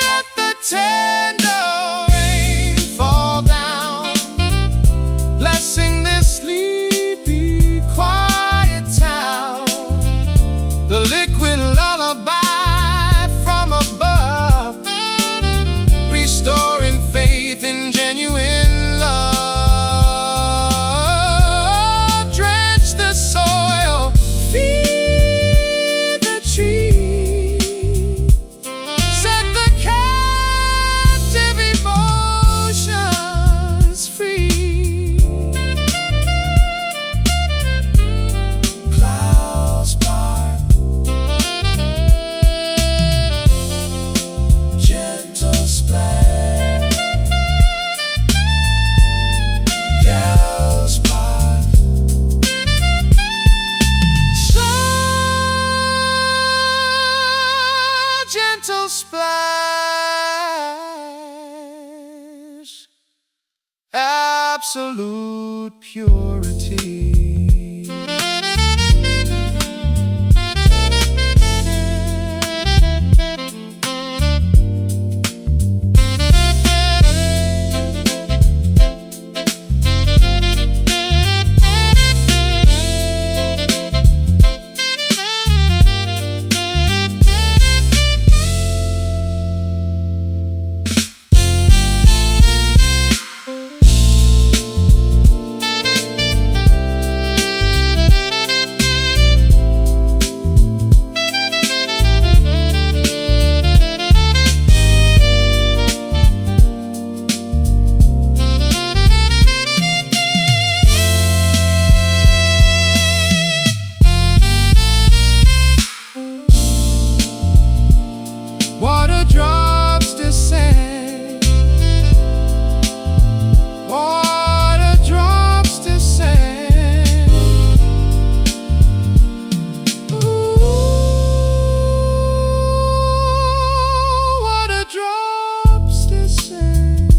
Let the tender rain fall down, blessing this sleepy, quiet town. The liquid lullaby from above, restoring faith in genuine love. Drench absolute purity. Water drops descend. Water drops descend. Ooh, water drops descend.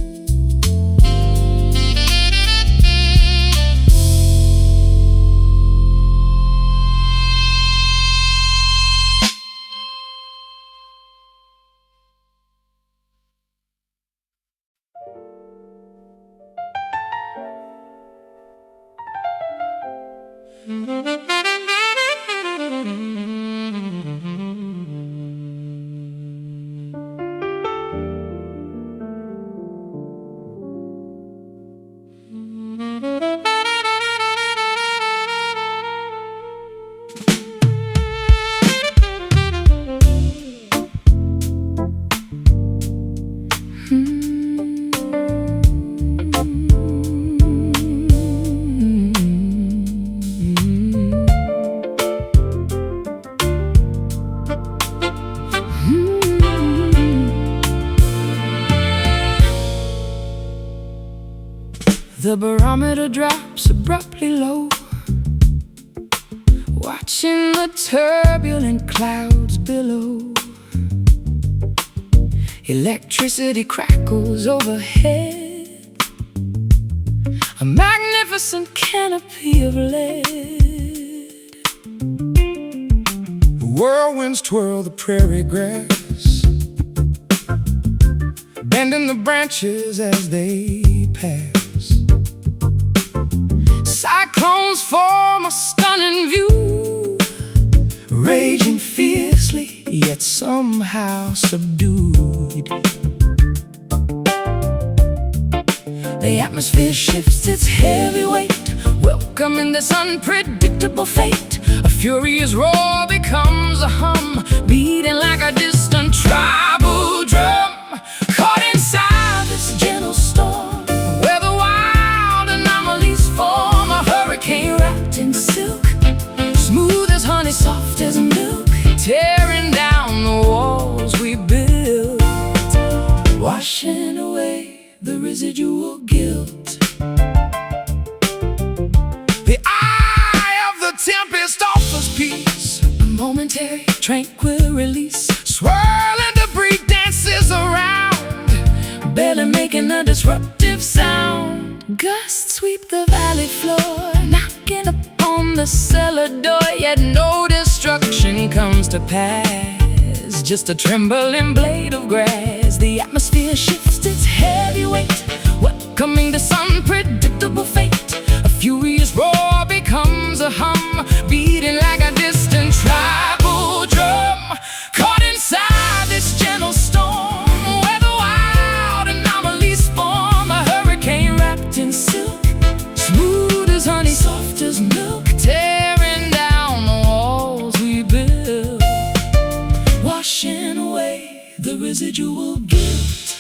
The barometer drops abruptly low, watching the turbulent clouds below. Electricity crackles overhead, a magnificent canopy of lead. Whirlwinds twirl the prairie grass, bending the branches as they pass. Cyclones form a stunning view, raging fiercely, yet somehow subdued. The atmosphere shifts its heavy weight, welcoming this unpredictable fate. A furious roar becomes a hum, beating like a distant tribal drum. Caught inside this gentle storm, where the wild anomalies form, a hurricane wrapped in silk, smooth as honey, soft as milk, tearing down the walls we built, washing away the residual guilt. The eye of the tempest offers peace, a momentary tranquil release. Swirling debris dances around, barely making a disruptive sound. Gusts sweep the valley floor, knocking upon the cellar door, yet no destruction comes to pass, just a trembling blade of grass. The atmosphere shifts its heavy weight, welcoming this unpredictable fate. A furious roar becomes a hum, beating like a distant tribal drum. Caught inside this gentle storm, where the wild anomalies form, a hurricane wrapped in silk, smooth as honey, soft as milk, tearing down the walls we built, washing away the residual guilt.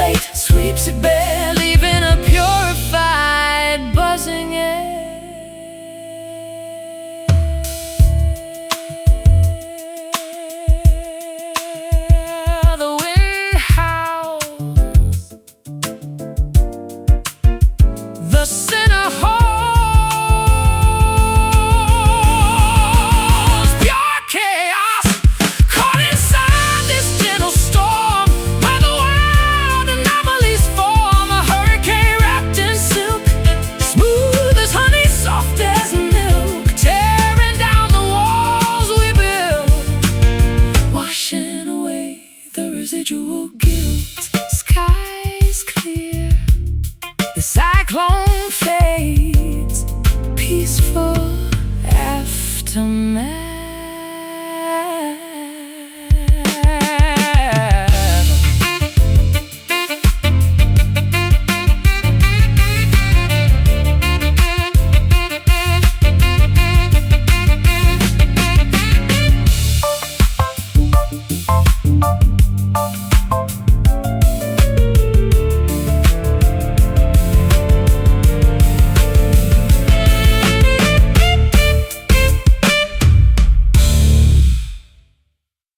light sweeps it bare.